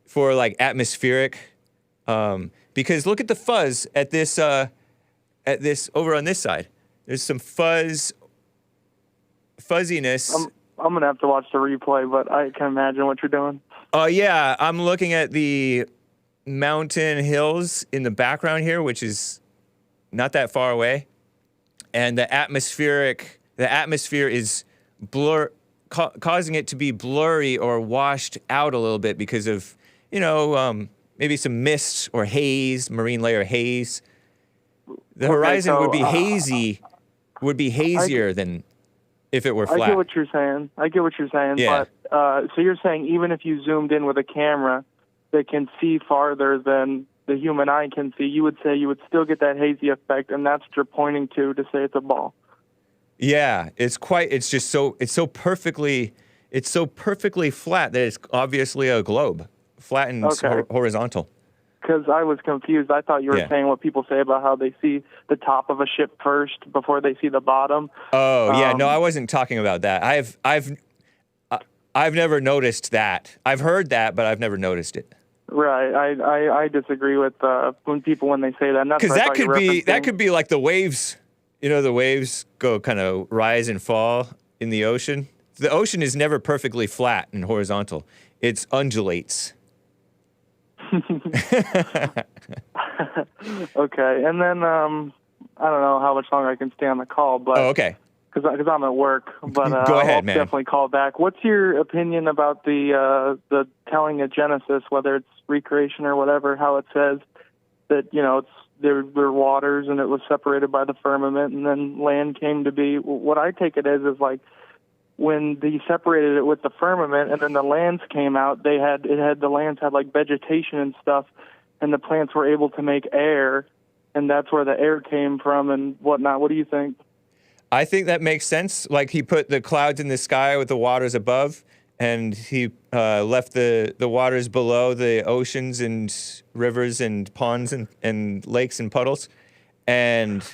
for, atmospheric. Because look at the fuzz at this over on this side. There's some fuzziness. I'm going to have to watch the replay, but I can imagine what you're doing. Oh, yeah. I'm looking at the mountain hills in the background here, which is not that far away. And the atmosphere is causing it to be blurry or washed out a little bit because of, maybe some mist or haze, marine layer haze. The horizon would be hazier than if it were flat. I get what you're saying. Yeah. But so you're saying even if you zoomed in with a camera that can see farther than the human eye can see, you would say you would still get that hazy effect, and that's what you're pointing to say it's a ball. Yeah, it's so perfectly flat that it's obviously a globe, flat and horizontal. Because I was confused. I thought you were saying what people say about how they see the top of a ship first before they see the bottom. Oh, yeah. No, I wasn't talking about that. I've never noticed that. I've heard that, but I've never noticed it. Right. I disagree with when they say that. Because that could be like the waves. The waves go kind of rise and fall in the ocean. The ocean is never perfectly flat and horizontal. It undulates. Okay, and then I don't know how much longer I can stay on the call, but okay, because I'm at work, but go ahead, I'll man. definitely call back. What's your opinion about the telling of Genesis, whether it's recreation or whatever, how it says that there were waters and it was separated by the firmament, and then land came to be? What I take it as is when they separated it with the firmament and then the lands came out, the lands had vegetation and stuff, and the plants were able to make air, and that's where the air came from and whatnot. What do you think? I think that makes sense. He put the clouds in the sky with the waters above, and he left the waters below, the oceans and rivers and ponds and lakes and puddles. And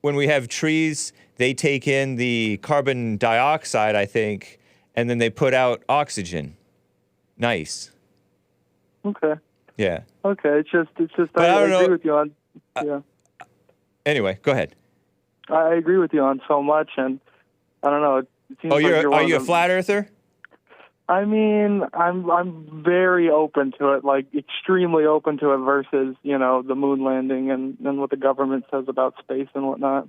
when we have trees, they take in the carbon dioxide, I think, and then they put out oxygen. Nice. Okay. Yeah. Okay. It's just. I agree with you on. Yeah. Anyway, go ahead. I agree with you on so much, and I don't know. It seems are you a flat earther? I mean, I'm very open to it, extremely open to it versus, the moon landing and what the government says about space and whatnot.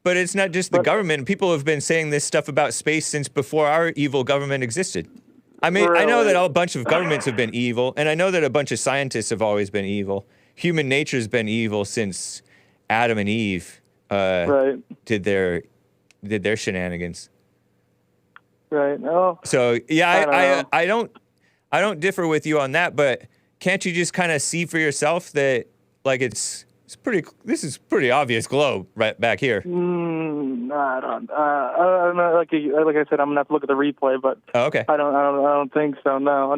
But it's not just the government. People have been saying this stuff about space since before our evil government existed. I mean, I know that a bunch of governments have been evil, and I know that a bunch of scientists have always been evil. Human nature's been evil since Adam and Eve did their shenanigans. Right. Oh. So yeah, I don't differ with you on that, but can't you just kind of see for yourself that like this is pretty obvious glow right back here? No, I don't. Like I said, I'm gonna have to look at the replay, but okay. I don't think so. No, I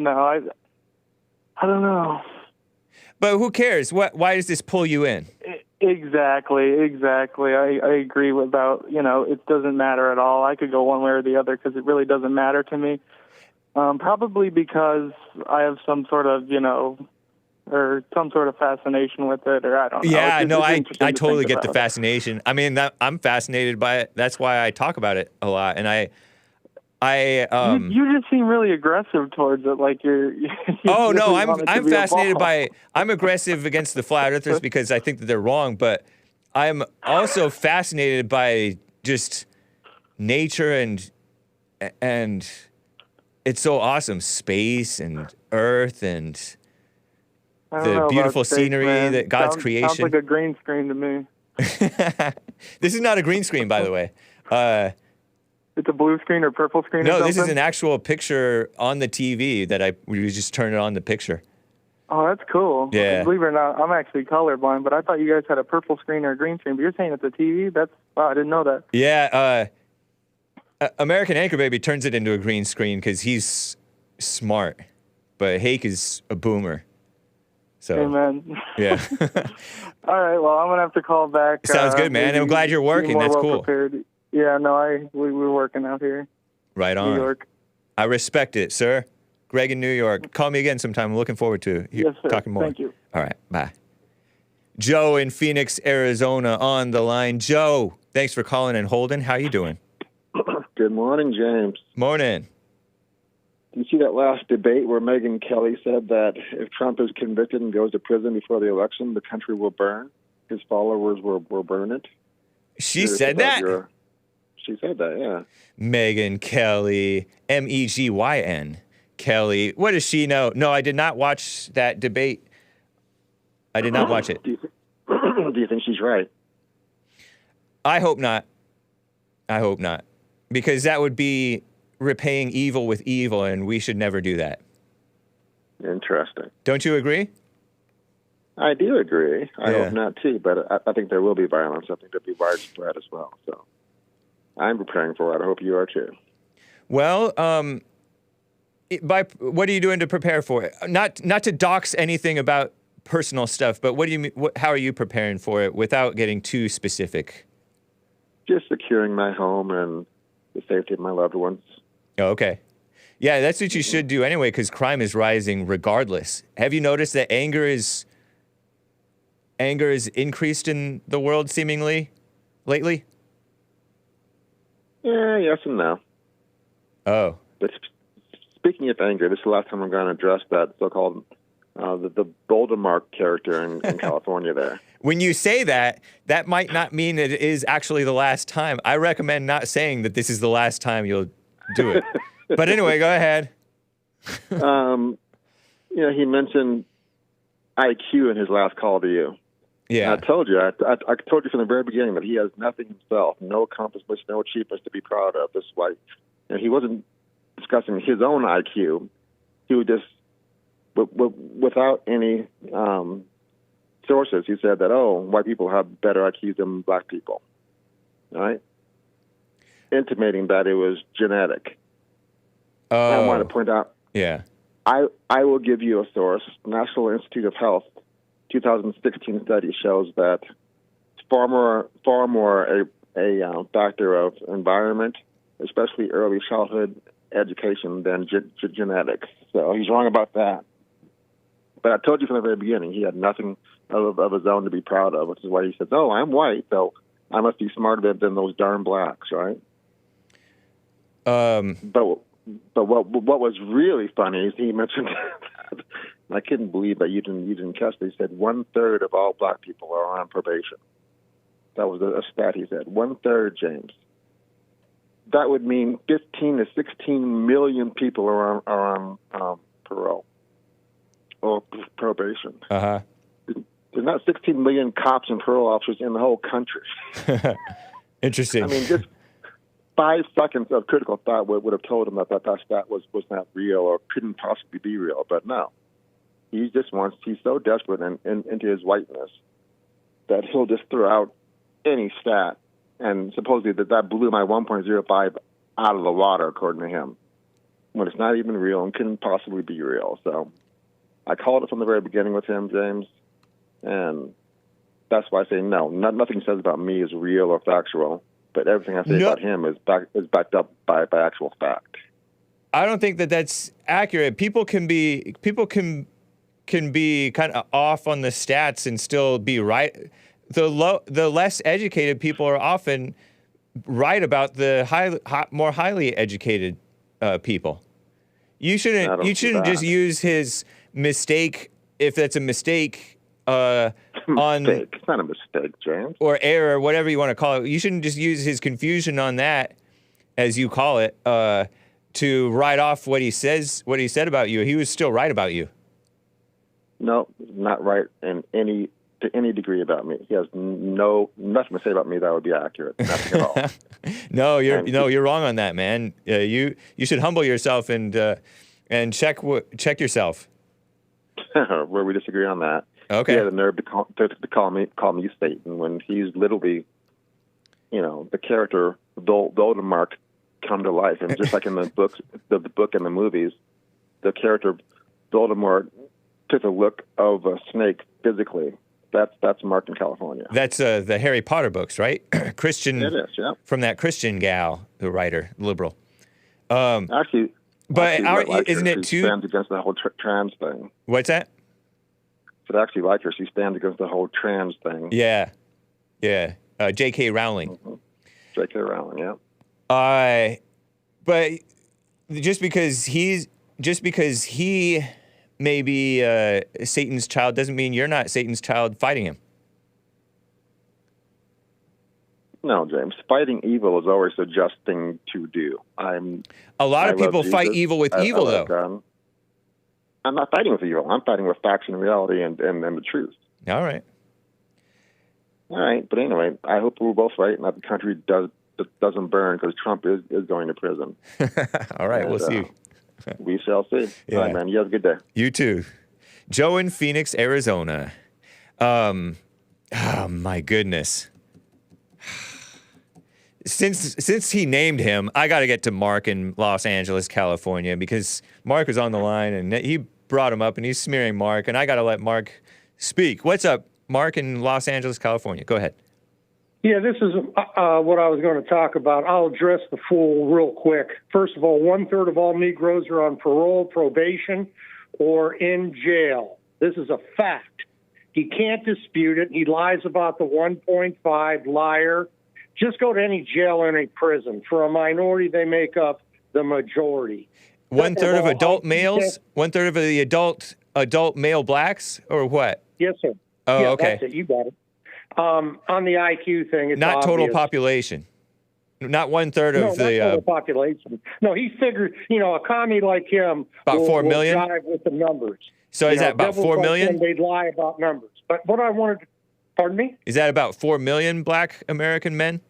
don't know. But who cares? Why does this pull you in? Exactly. I agree with about, it doesn't matter at all. I could go one way or the other because it really doesn't matter to me. Probably because I have some sort of, or some sort of fascination with it, or I don't know. Yeah, I totally get the fascination. I mean, I'm fascinated by it. That's why I talk about it a lot. And you just seem really aggressive towards it, like you're. Oh no, I'm fascinated by it. I'm aggressive against the flat earthers because I think that they're wrong, but I'm also fascinated by just nature and it's so awesome, space and earth and the beautiful scenery that God's creation. Sounds like a green screen to me. This is not a green screen, by the way. It's a blue screen or purple screen? No, this is an actual picture on the TV that we just turn it on the picture. Oh, that's cool. Yeah. Believe it or not, I'm actually colorblind, but I thought you guys had a purple screen or a green screen. But you're saying it's a TV? Wow, I didn't know that. Yeah. American Anchor Baby turns it into a green screen because he's smart, but Hake is a boomer. So. Amen. Yeah. All right. Well, I'm gonna have to call back. Sounds good, man. I'm glad you're working. That's cool. Prepared. Yeah, no, we're working out here. Right on. New York. I respect it, sir. Greg in New York. Call me again sometime. I'm looking forward to talking more. Thank you. All right, bye. Joe in Phoenix, Arizona on the line. Joe, thanks for calling and holding. How you doing? Good morning, James. Morning. Did you see that last debate where Megyn Kelly said that if Trump is convicted and goes to prison before the election, the country will burn? His followers will burn it? She said that? She said that, yeah. Megyn Kelly, Megyn Kelly. What does she know? No, I did not watch that debate. I did not watch it. Do you think she's right? I hope not. Because that would be repaying evil with evil, and we should never do that. Interesting. Don't you agree? I do agree. I hope not, too, but I think there will be violence. I think there'll be widespread as well, so I'm preparing for it. I hope you are, too. Well, what are you doing to prepare for it? Not to dox anything about personal stuff, but what do you mean? How are you preparing for it without getting too specific? Just securing my home and the safety of my loved ones. Oh, okay. Yeah, that's what you should do anyway, because crime is rising regardless. Have you noticed that anger is increased in the world seemingly lately? Yeah, yes and no. Oh. But speaking of anger, this is the last time I'm going to address that so-called the Voldemort character in California there. When you say that might not mean it is actually the last time. I recommend not saying that this is the last time you'll do it. But anyway, go ahead. He mentioned IQ in his last call to you. Yeah. And I told you from the very beginning that he has nothing himself, no accomplishments, no achievements to be proud of. This is why, he wasn't discussing his own IQ. He would just, without any sources, he said that, white people have better IQ than black people, right? Intimating that it was genetic. Oh. I want to point out, I will give you a source. National Institute of Health 2016 study shows that far more a factor of environment, especially early childhood education, than genetics. So he's wrong about that. But I told you from the very beginning, he had nothing of his own to be proud of, which is why he says, I'm white, so I must be smarter than those darn blacks, right? But what was really funny is he mentioned that, I couldn't believe that you didn't catch it. He said 1/3 of all black people are on probation. That was a stat he said. 1/3, James. That would mean 15 to 16 million people are on parole or probation. Uh-huh. There's not 16 million cops and parole officers in the whole country. Interesting. I mean, just 5 seconds of critical thought would have told him that stat was not real or couldn't possibly be real. But no, he's so desperate into his whiteness that he'll just throw out any stat. And supposedly that blew my 1.05 out of the water, according to him, when it's not even real and couldn't possibly be real. So I called it from the very beginning with him, James, and that's why I say no. Nothing says about me is real or factual, but everything I say about him is backed up by actual fact. I don't think that's accurate. People can be kind of off on the stats and still be right. The less educated people are often right about the more highly educated people. You shouldn't just use his mistake, if that's a mistake, on it's not a mistake, James, or error, whatever you want to call it. You shouldn't just use his confusion on that, as you call it, to write off what he said about you. He was still right about you. No, not right to any degree about me. He has nothing to say about me that would be accurate. Nothing at all. You're wrong on that, man. You should humble yourself and check yourself. Where we disagree on that. Okay. He had the nerve to call me Satan when he's literally, the character Voldemort come to life, and just like in the book and the movies, the character Voldemort took a look of a snake physically. That's Mark in California. That's the Harry Potter books, right? Christian. It is, yeah. From that Christian gal, the writer, liberal. Actually, isn't it too? She stands against the whole trans thing. What's that? But I actually like her. She stands against the whole trans thing. Yeah. J.K. Rowling. Mm-hmm. J.K. Rowling, yeah. But just because he may be Satan's child doesn't mean you're not Satan's child fighting him. No, James. Fighting evil is always the just thing to do. A lot of people fight evil with evil, though. I'm not fighting with evil. I'm fighting with facts and reality and the truth. All right. But anyway, I hope we're both right and that the country doesn't burn because Trump is going to prison. All right, we'll see. We shall see. Yeah. All right, man. You have a good day. You too. Joe in Phoenix, Arizona. Oh, my goodness. Since he named him, I got to get to Mark in Los Angeles, California, because Mark was on the line and he brought him up and he's smearing Mark, and I got to let Mark speak. What's up, Mark in Los Angeles, California? Go ahead. Yeah, this is what I was going to talk about. I'll address the fool real quick. First of all, 1/3 of all Negroes are on parole, probation, or in jail. This is a fact. He can't dispute it. He lies about the 1.5, liar. Just go to any jail or any prison. For a minority, they make up the majority. 1/3 of adult males? 1/3 of the adult male blacks, or what? Yes, sir. Oh, yeah, okay. That's it. You got it. On the IQ thing, it's not total obvious. population. Not 1/3 of the total population. No, he figured, a commie like him about 4 million. Will jive with the numbers. So is that about 4 million? They'd lie about numbers. But what I wanted to, pardon me? Is that about 4 million Black American men?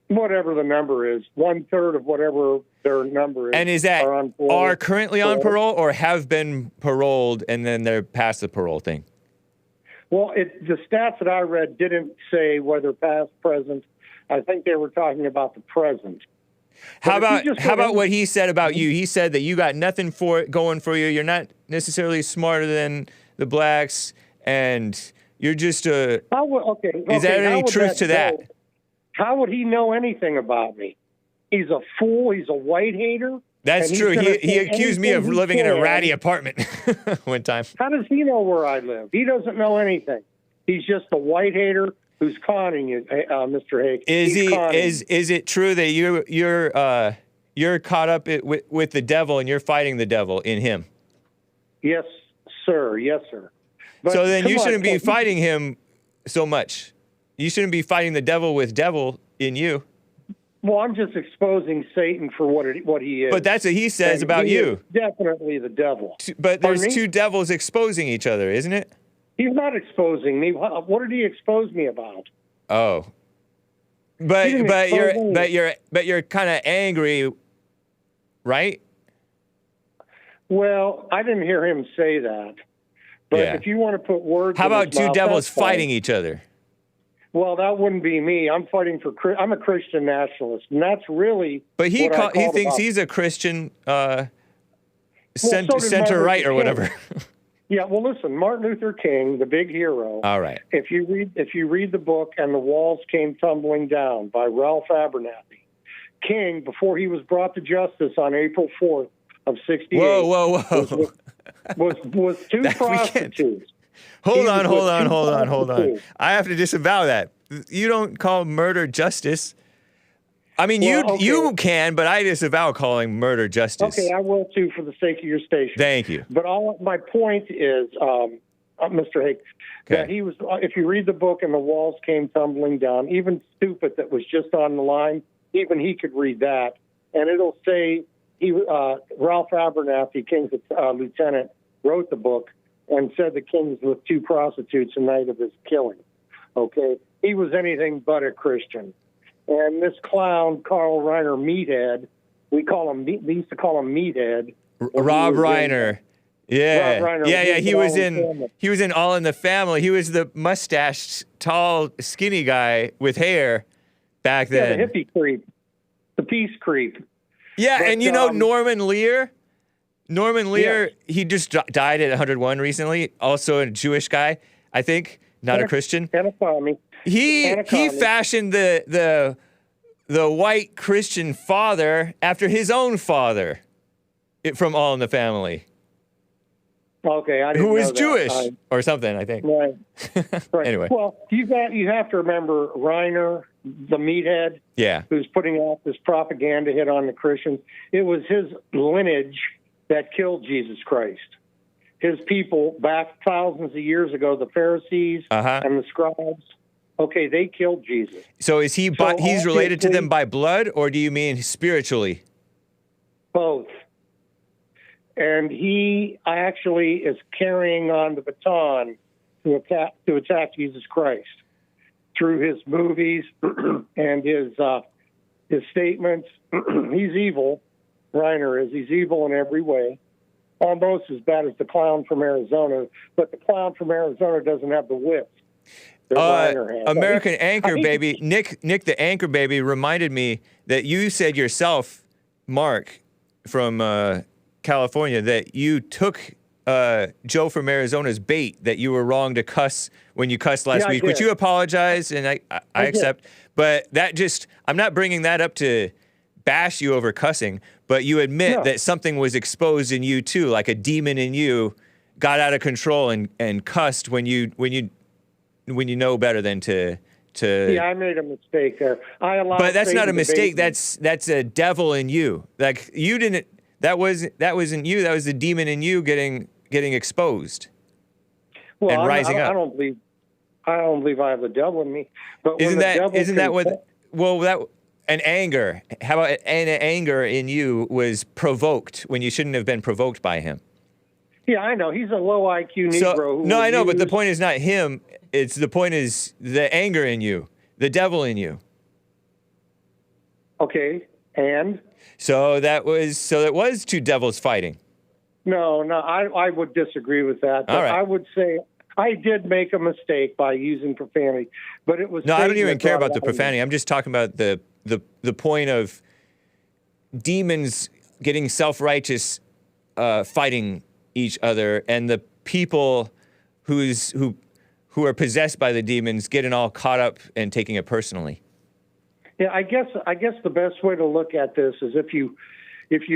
Whatever the number is, 1/3 of whatever their number is. And is that are currently on parole or have been paroled and then they're past the parole thing? Well, the stats that I read didn't say whether past, present. I think they were talking about the present. How about what he said about you? He said that you got nothing going for you. You're not necessarily smarter than the blacks, and you're just a. Is there any truth to that? How would he know anything about me? He's a fool. He's a white hater. That's true. He accused me of living in a ratty apartment one time. How does he know where I live? He doesn't know anything. He's just a white hater who's conning you, Mr. Hake. Is it true that you're caught up with the devil and you're fighting the devil in him? Yes, sir. Yes, sir. But so then you shouldn't be fighting him so much. You shouldn't be fighting the devil with devil in you. Well, I'm just exposing Satan for what he is. But that's what he says about you. Definitely the devil. But there's two devils exposing each other, isn't it? He's not exposing me. What did he expose me about? Oh. But you're kind of angry, right? Well, I didn't hear him say that. But if you want to put words, how about two mouth, devils fighting each other? Well, that wouldn't be me. I'm a Christian nationalist, and that's really. But he thinks he's a Christian center right or whatever. Yeah, well, listen, Martin Luther King, the big hero. All right. If you read the book "And the Walls Came Tumbling Down" by Ralph Abernathy, King, before he was brought to justice on April 4th of '68, was two prostitutes. Hold on. I have to disavow that. You don't call murder justice. I mean, you can, but I disavow calling murder justice. Okay, I will too, for the sake of your station. Thank you. But my point is, Mr. Hake, that he was. If you read the book "And the Walls Came Tumbling Down," even stupid that was just on the line, even he could read that, and it'll say Ralph Abernathy, King's lieutenant, wrote the book and said the King was with two prostitutes the night of his killing. Okay, he was anything but a Christian. And this clown, Carl Reiner, meathead, we used to call him meathead. Rob Reiner. Yeah. Rob Reiner. Yeah. He was in All in the Family. He was the mustached, tall, skinny guy with hair back then. Yeah, the hippie creep. The peace creep. Yeah, but, and Norman Lear? Yes. He just died at 101 recently. Also a Jewish guy, I think, not a Christian. And a commie. He fashioned the white Christian father after his own father from All in the Family. Okay, I didn't who know was that. Jewish or something, I think. Right. Anyway. Well, you have to remember Reiner, the meathead, who's putting out this propaganda hit on the Christians. It was his lineage that killed Jesus Christ. His people back thousands of years ago, the Pharisees and the scribes. Okay, they killed Jesus. So is he's related to them by blood, or do you mean spiritually? Both. And he actually is carrying on the baton to attack Jesus Christ through his movies and his statements. He's evil. Reiner is. He's evil in every way. Almost as bad as the clown from Arizona, but the clown from Arizona doesn't have the wit. American Anchor Baby, Nick the Anchor Baby reminded me that you said yourself, Mark, from California, that you took Joe from Arizona's bait, that you were wrong to cuss when you cussed last week, which you apologize, and I accept. But I'm not bringing that up to bash you over cussing, but you admit that something was exposed in you too, like a demon in you got out of control and cussed when you know better than to. Yeah, I made a mistake there. But that's not a mistake. That's a devil in you. Like you didn't. That wasn't you. That was the demon in you getting exposed and rising up. I don't believe I have the devil in me. But isn't that what? Well, an anger. How about an anger in you was provoked when you shouldn't have been provoked by him? Yeah, I know. He's a low IQ Negro. No, I know, but the point is not him. The point is the anger in you, the devil in you. Okay, and? So that was two devils fighting. No, I would disagree with that. But I would say I did make a mistake by using profanity, but it was. No, I don't even care about the profanity. I'm just talking about the point of demons getting self-righteous, fighting each other, and the people who are possessed by the demons getting all caught up and taking it personally. Yeah, I guess the best way to look at this is if you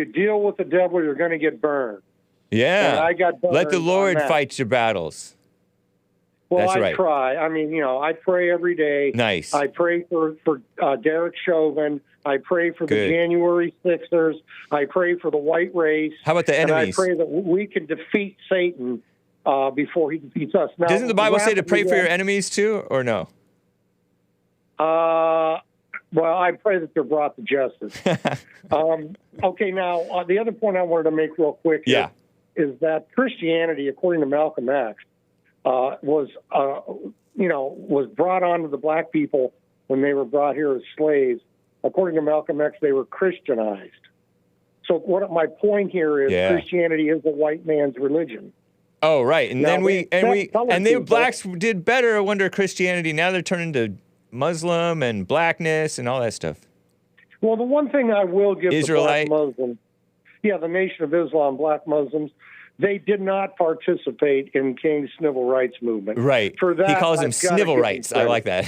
deal with the devil, you're going to get burned. Yeah. And I got burned. Let the Lord fight your battles. Well, That's I right. try. I mean, I pray every day. Nice. I pray for Derek Chauvin. I pray for the January 6ers. I pray for the white race. How about the enemies? And I pray that we can defeat Satan before he defeats us. Now, doesn't the Bible say to pray for your enemies too, or no? Well, I pray that they're brought to justice. Okay, now, the other point I wanted to make real quick is that Christianity, according to Malcolm X, was brought onto the black people when they were brought here as slaves. According to Malcolm X, they were Christianized. So my point here is Christianity is a white man's religion. Oh, right. And now, then blacks did better under Christianity. Now they're turning to Muslim and blackness and all that stuff. Well, the one thing I will give Israelite. the black Muslims, the Nation of Islam, black Muslims, they did not participate in King's civil rights movement. Right. For that, he calls them civil rights. I like that.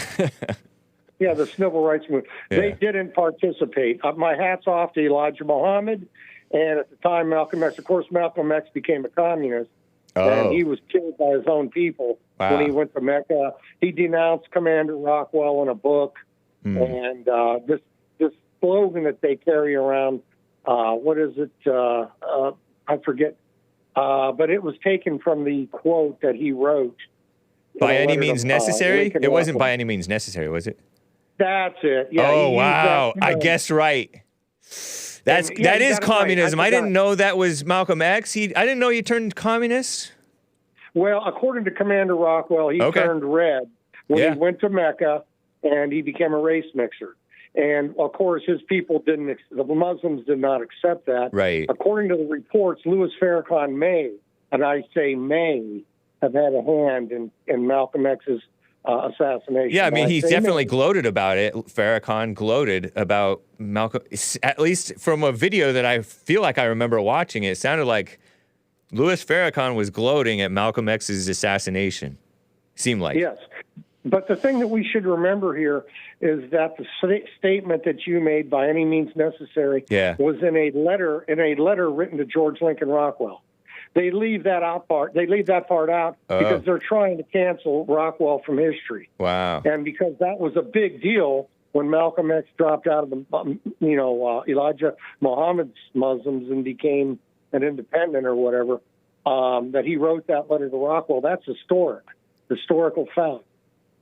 Yeah, the civil rights movement. Yeah. They didn't participate. My hat's off to Elijah Muhammad, and at the time, Malcolm X. Of course, Malcolm X became a communist, and he was killed by his own people when he went to Mecca. He denounced Commander Rockwell in a book, and this slogan that they carry around, what is it? I forget, but it was taken from the quote that he wrote. By any means necessary? It wasn't by any means necessary, was it? That's it. Yeah. Oh, wow. I guessed right. That is communism. Right. I didn't know that was Malcolm X. I didn't know he turned communist. Well, according to Commander Rockwell, he turned red when he went to Mecca, and he became a race mixer. And, of course, his people the Muslims did not accept that. Right. According to the reports, Louis Farrakhan may, and I say may, have had a hand in Malcolm X's assassination. Yeah, I mean, he's definitely gloated about it. Farrakhan gloated about Malcolm, at least from a video that I feel like I remember watching. It sounded like Louis Farrakhan was gloating at Malcolm X's assassination. Seemed like. Yes. But the thing that we should remember here is that the statement that you made, by any means necessary, was in a letter written to George Lincoln Rockwell. They leave that part out because they're trying to cancel Rockwell from history. Wow. And because that was a big deal when Malcolm X dropped out of the, Elijah Muhammad's Muslims and became an independent or whatever, that he wrote that letter to Rockwell. That's historical fact.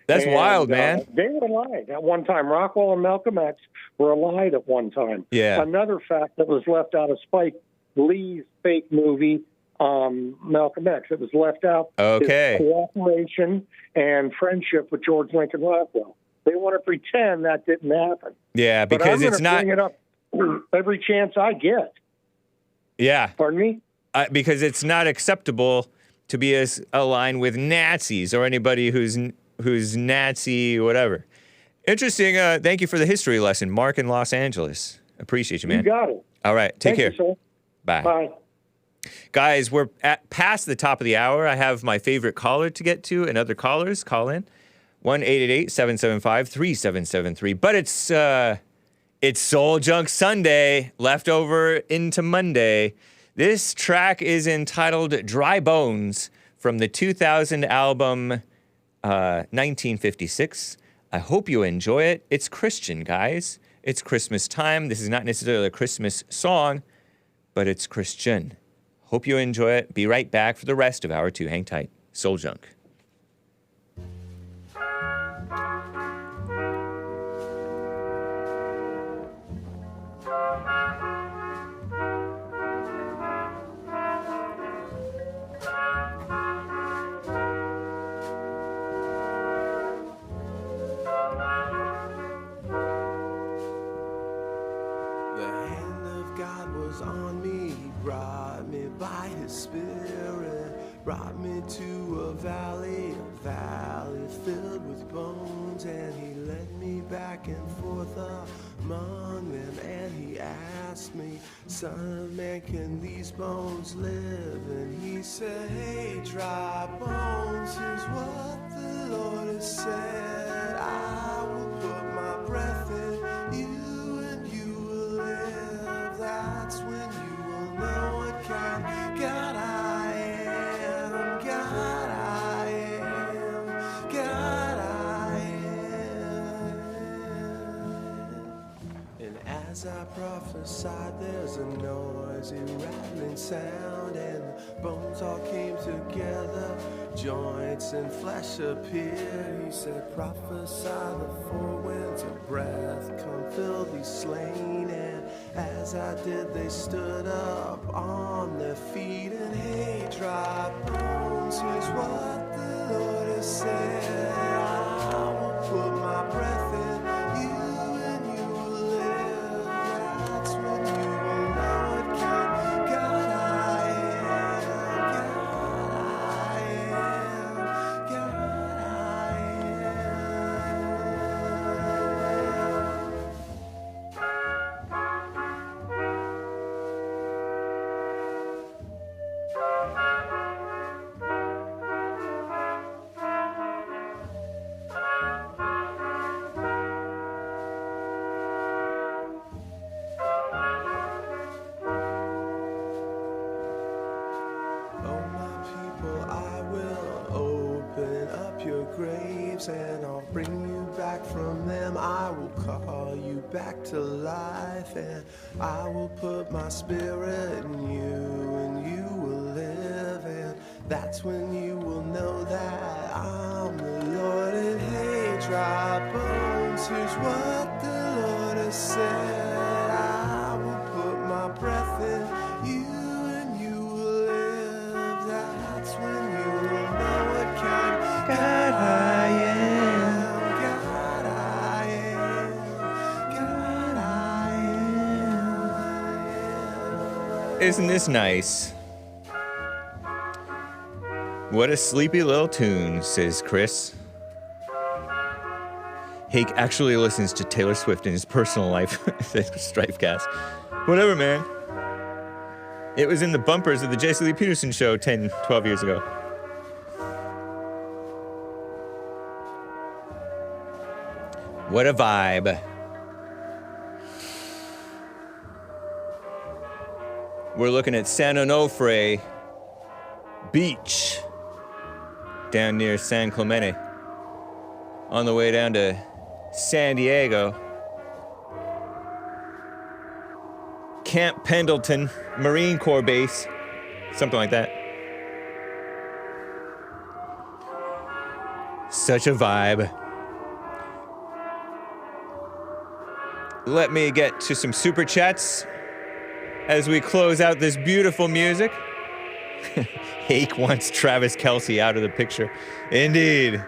That's wild, man. They were allied at one time. Rockwell and Malcolm X were allied at one time. Yeah. Another fact that was left out of Spike Lee's fake movie, Malcolm X. It was left out. Okay. His cooperation and friendship with George Lincoln Rockwell. They want to pretend that didn't happen. Yeah, because it's not. Bring it up every chance I get. Yeah. Pardon me? Because it's not acceptable to be as aligned with Nazis or anybody who's Nazi, whatever. Interesting. Thank you for the history lesson, Mark in Los Angeles. Appreciate you, man. You got it. All right. Take care. You, sir. Bye. Bye. Guys, we're past the top of the hour. I have my favorite caller to get to, and other callers call in. 1-888-775-3773. But it's Soul Junk Sunday, leftover into Monday. This track is entitled Dry Bones from the 2000 album 1956. I hope you enjoy it. It's Christian, guys. It's Christmas time. This is not necessarily a Christmas song, but it's Christian. Hope you enjoy it. Be right back for the rest of hour 2. Hang tight. Soul Junk. By his spirit brought me to a valley filled with bones, and he led me back and forth among them, and he asked me, son of man, can these bones live? And he said, hey, dry bones, here's what the Lord has said, I will put my breath in you and you will live. That's when you will know what kind God I am, God I am, God I am. And as I prophesied, there's a noisy rattling sound, and the bones all came together, joints and flesh appeared. He said, prophesy the four winds of breath, come fill these slain. And as I did, they stood up on their feet. And hey, dry bones, here's what the Lord has said. I will put my breath in you and you will live. That's when you will know what kind of God I am. God I am. God I and I'll bring you back from them. I will call you back to life, and I will put my spirit in you, and you will live, and that's when you will know that I'm the Lord. And hey, dry bones, here's what the Lord has said. I will put my breath in you, and you will live. That's when you will know what kind of God I am. Isn't this nice? What a sleepy little tune, says Chris. Hake actually listens to Taylor Swift in his personal life, says Strifecast. Whatever, man. It was in the bumpers of the Jesse Lee Peterson show 10, 12 years ago. What a vibe. We're looking at San Onofre Beach down near San Clemente on the way down to San Diego. Camp Pendleton Marine Corps Base, something like that. Such a vibe. Let me get to some super chats as we close out this beautiful music. Hake wants Travis Kelce out of the picture. Indeed.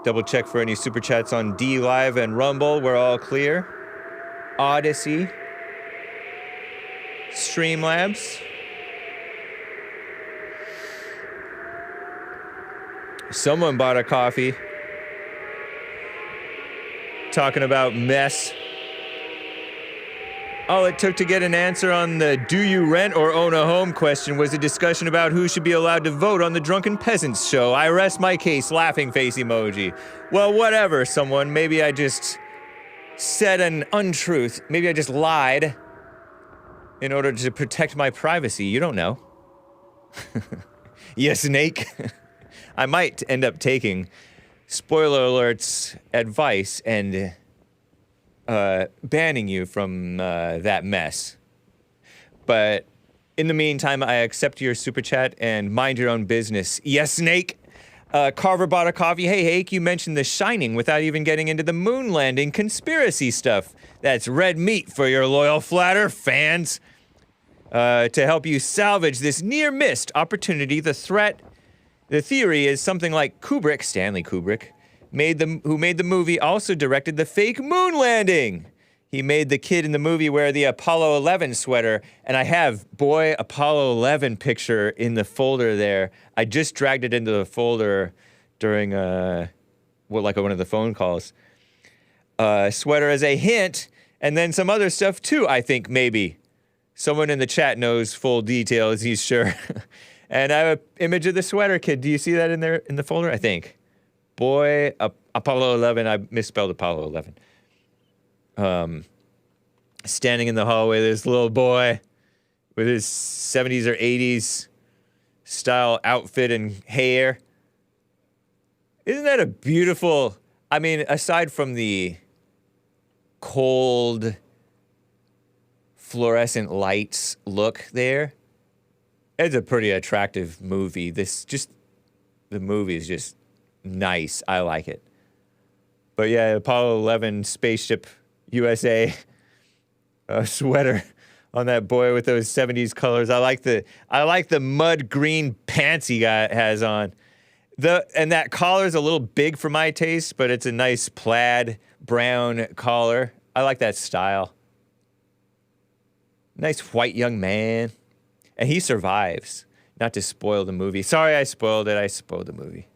Double check for any super chats on D Live and Rumble. We're all clear. Odyssey. Streamlabs. Someone bought a coffee. Talking about mess. All it took to get an answer on the do you rent or own a home question was a discussion about who should be allowed to vote on the Drunken Peasants show. I rest my case, laughing face emoji. Well, whatever, someone. Maybe I just said an untruth. Maybe I just lied in order to protect my privacy. You don't know. Yes, Snake. I might end up taking spoiler alert's advice and banning you from that mess. But in the meantime, I accept your super chat and mind your own business. Yes, Snake. Carver bought a coffee. Hey, Hake, you mentioned The Shining without even getting into the moon landing conspiracy stuff. That's red meat for your loyal Flat Earth fans. To help you salvage this near-missed opportunity, the theory is something like Kubrick, Stanley Kubrick, who made the movie, also directed the fake moon landing. He made the kid in the movie wear the Apollo 11 sweater, and I have, boy, Apollo 11 picture in the folder there. I just dragged it into the folder during, one of the phone calls. Sweater as a hint, and then some other stuff too, I think, maybe. Someone in the chat knows full details, he's sure. And I have an image of the sweater kid. Do you see that in there in the folder? I think. Boy, Apollo 11. I misspelled Apollo 11. Standing in the hallway, this little boy with his 70s or 80s style outfit and hair. Isn't that a beautiful, I mean, aside from the cold fluorescent lights look there. It's a pretty attractive movie. The movie is just nice. I like it. But yeah, Apollo 11 spaceship USA sweater on that boy with those 70s colors. I like the mud green pants he has on. And that collar's a little big for my taste, but it's a nice plaid brown collar. I like that style. Nice white young man. And he survives. Not to spoil the movie. Sorry I spoiled it. I spoiled the movie.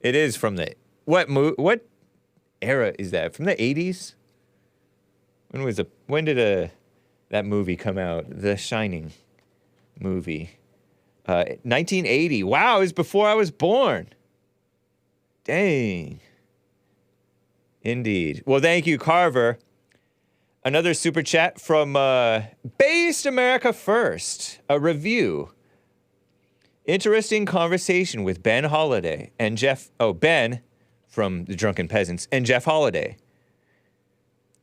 It is from the... What era is that? From the 80s? When did that movie come out? The Shining movie. 1980. Wow, it was before I was born. Dang. Indeed. Well, thank you, Carver. Another super chat from Based America First. A review. Interesting conversation with Ben Holiday and Ben from the Drunken Peasants and Jeff Holiday.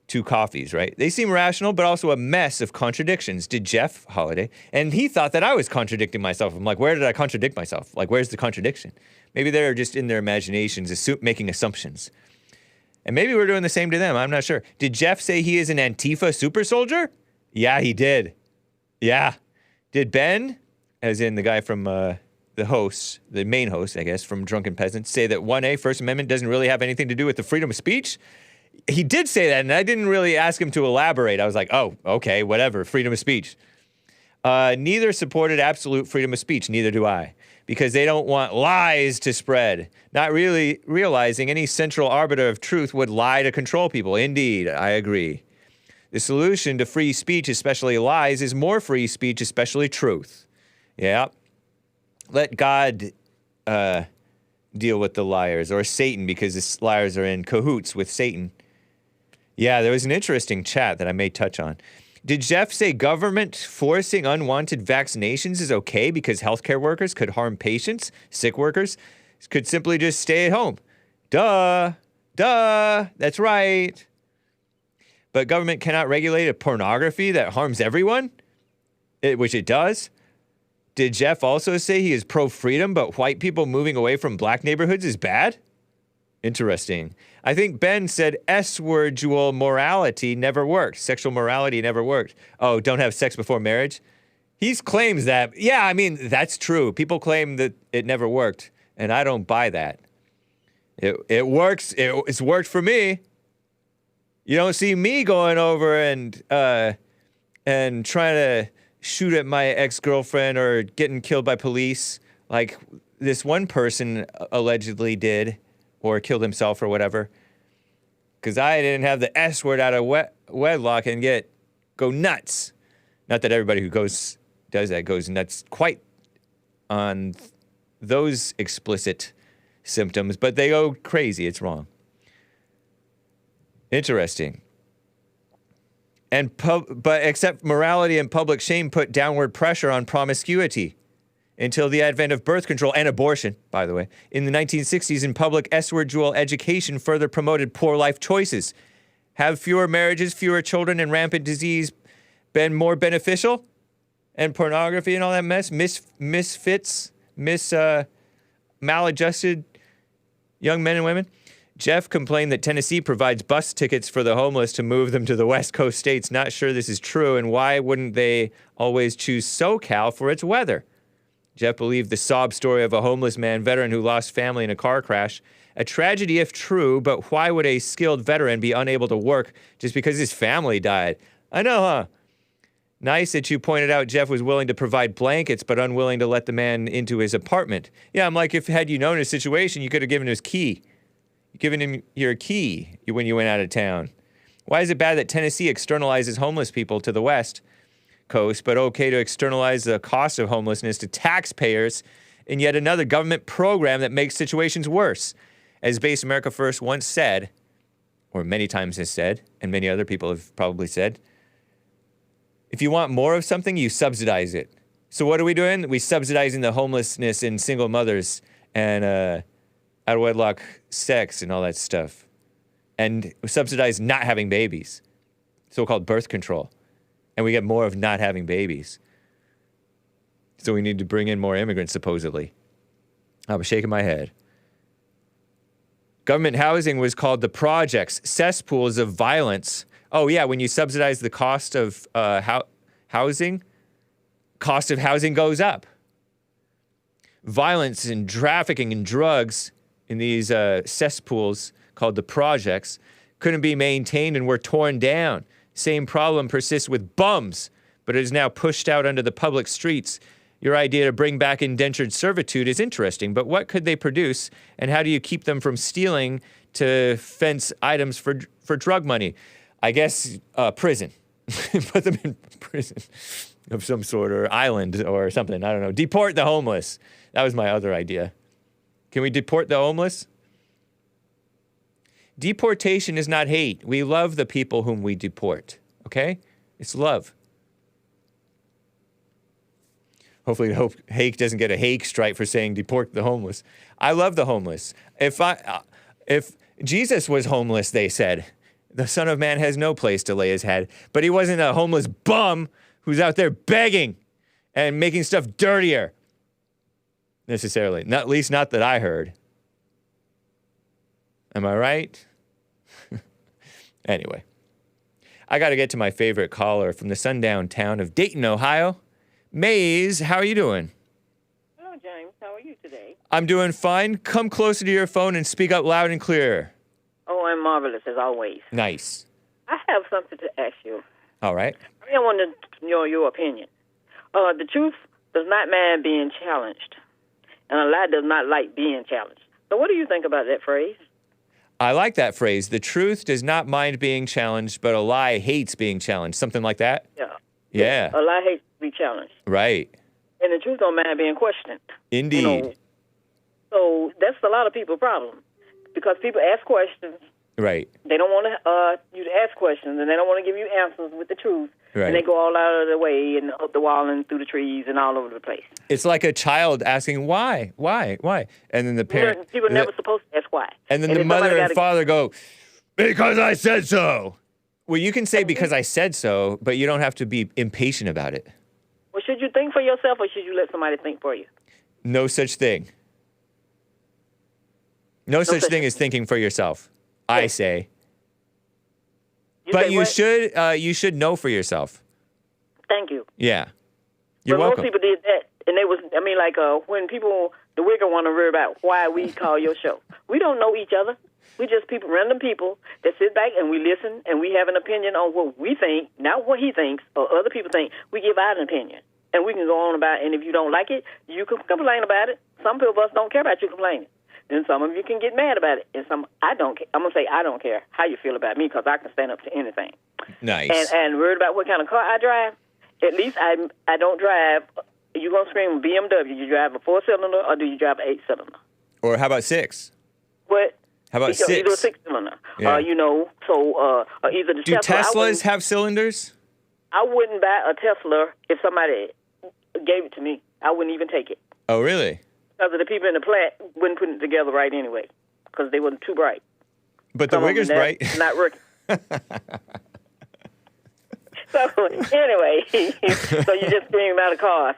2 coffees, right? They seem rational, but also a mess of contradictions. Did Jeff Holiday? And he thought that I was contradicting myself. I'm like, where did I contradict myself? Like, where's the contradiction? Maybe they're just in their imaginations making assumptions. And maybe we're doing the same to them. I'm not sure. Did Jeff say he is an Antifa super soldier? Yeah, he did. Yeah. Did Ben, as in the guy from the host, the main host, I guess, from Drunken Peasants, say that 1A, First Amendment, doesn't really have anything to do with the freedom of speech? He did say that, and I didn't really ask him to elaborate. I was like, oh, okay, whatever, freedom of speech. Neither supported absolute freedom of speech, neither do I, because they don't want lies to spread, not really realizing any central arbiter of truth would lie to control people. Indeed, I agree. The solution to free speech, especially lies, is more free speech, especially truth. Yeah. Let God deal with the liars, or Satan, because the liars are in cahoots with Satan. Yeah, there was an interesting chat that I may touch on. Did Jeff say government forcing unwanted vaccinations is okay because healthcare workers could harm patients, sick workers could simply just stay at home? Duh, that's right. But government cannot regulate a pornography that harms everyone, which it does. Did Jeff also say he is pro-freedom, but white people moving away from black neighborhoods is bad? Interesting. I think Ben said S-word-ual morality never worked. Sexual morality never worked. Oh, don't have sex before marriage? He claims that. Yeah, I mean, that's true. People claim that it never worked, and I don't buy that. It works. It's worked for me. You don't see me going over and trying to shoot at my ex-girlfriend or getting killed by police like this one person allegedly did, or killed himself or whatever, because I didn't have the S word out of wedlock and go nuts. Not that everybody who does that goes nuts quite on those explicit symptoms, but they go crazy. It's wrong. Interesting. But except morality and public shame put downward pressure on promiscuity. Until the advent of birth control and abortion, by the way. In the 1960s, in public S-word-dual education further promoted poor life choices. Have fewer marriages, fewer children, and rampant disease been more beneficial? And pornography and all that mess? Misfits? Maladjusted young men and women? Jeff complained that Tennessee provides bus tickets for the homeless to move them to the West Coast states. Not sure this is true, and why wouldn't they always choose SoCal for its weather? Jeff believed the sob story of a homeless man veteran who lost family in a car crash. A tragedy if true, but why would a skilled veteran be unable to work just because his family died? I know, huh? Nice that you pointed out Jeff was willing to provide blankets, but unwilling to let the man into his apartment. Yeah, I'm like, had you known his situation, you could have given him his key. Given him your key when you went out of town. Why is it bad that Tennessee externalizes homeless people to the West Coast, but okay to externalize the cost of homelessness to taxpayers in yet another government program that makes situations worse? As Base America First once said, or many times has said, and many other people have probably said, if you want more of something, you subsidize it. So what are we doing? We're subsidizing the homelessness in single mothers and out of wedlock sex and all that stuff. And subsidize not having babies. so-called birth control. And we get more of not having babies. So we need to bring in more immigrants, supposedly. I was shaking my head. Government housing was called the projects, cesspools of violence. Oh, yeah, when you subsidize the cost of housing, cost of housing goes up. Violence and trafficking and drugs in these cesspools called the projects couldn't be maintained and were torn down. Same problem persists with bums, but it is now pushed out onto the public streets. Your idea to bring back indentured servitude is interesting, but what could they produce, and how do you keep them from stealing to fence items for drug money? I guess prison. Put them in prison of some sort, or island or something. I don't know. Deport the homeless. That was my other idea. Can we deport the homeless? Deportation is not hate. We love the people whom we deport, okay? It's love. Hopefully, Hake doesn't get a Hake strike for saying deport the homeless. I love the homeless. If Jesus was homeless, they said, the Son of Man has no place to lay his head. But he wasn't a homeless bum who's out there begging and making stuff dirtier. Necessarily. Not, at least not that I heard. Am I right? Anyway. I got to get to my favorite caller from the sundown town of Dayton, Ohio. Maze, how are you doing? Hello, James. How are you today? I'm doing fine. Come closer to your phone and speak up loud and clear. Oh, I'm marvelous, as always. Nice. I have something to ask you. All right. I want to know your opinion. The truth does not mind being challenged, and a lie does not like being challenged. So what do you think about that phrase? I like that phrase. The truth does not mind being challenged, but a lie hates being challenged. Something like that? Yeah. Yeah. A lie hates to be challenged. Right. And the truth don't mind being questioned. Indeed. You know? So that's a lot of people's problem, because people ask questions. Right. They don't want you to ask questions, and they don't want to give you answers with the truth. Right. And they go all out of the way and up the wall and through the trees and all over the place. It's like a child asking, why? And then the parent... People are never supposed to ask why. And then the mother and father go, because I said so. Well, you can say because I said so, but you don't have to be impatient about it. Well, should you think for yourself, or should you let somebody think for you? No such thing. No such thing as thinking for yourself, I say. But you should know for yourself. Thank you. Yeah. You're welcome. Most people did that, and they was, when people, the Wknd want to worry about why we call your show. We don't know each other. We just random people that sit back and we listen, and we have an opinion on what we think, not what he thinks or other people think. We give out an opinion, and we can go on about it, and if you don't like it, you can complain about it. Some people of us don't care about you complaining. Then some of you can get mad about it, and some I don't care. I'm going to say I don't care how you feel about me, because I can stand up to anything. Nice. And worried about what kind of car I drive, at least I don't drive. You're going to scream BMW. You drive a 4-cylinder, or do you drive an 8-cylinder? Or how about 6? What? How about 6? Either a 6-cylinder. Yeah. Either the Do Teslas have cylinders? I wouldn't buy a Tesla if somebody gave it to me. I wouldn't even take it. Oh, really? Because the people in the plant wouldn't put it together right anyway, because they wasn't too bright. But the Wigger's bright. Not working. So, anyway, so you just scream out cars,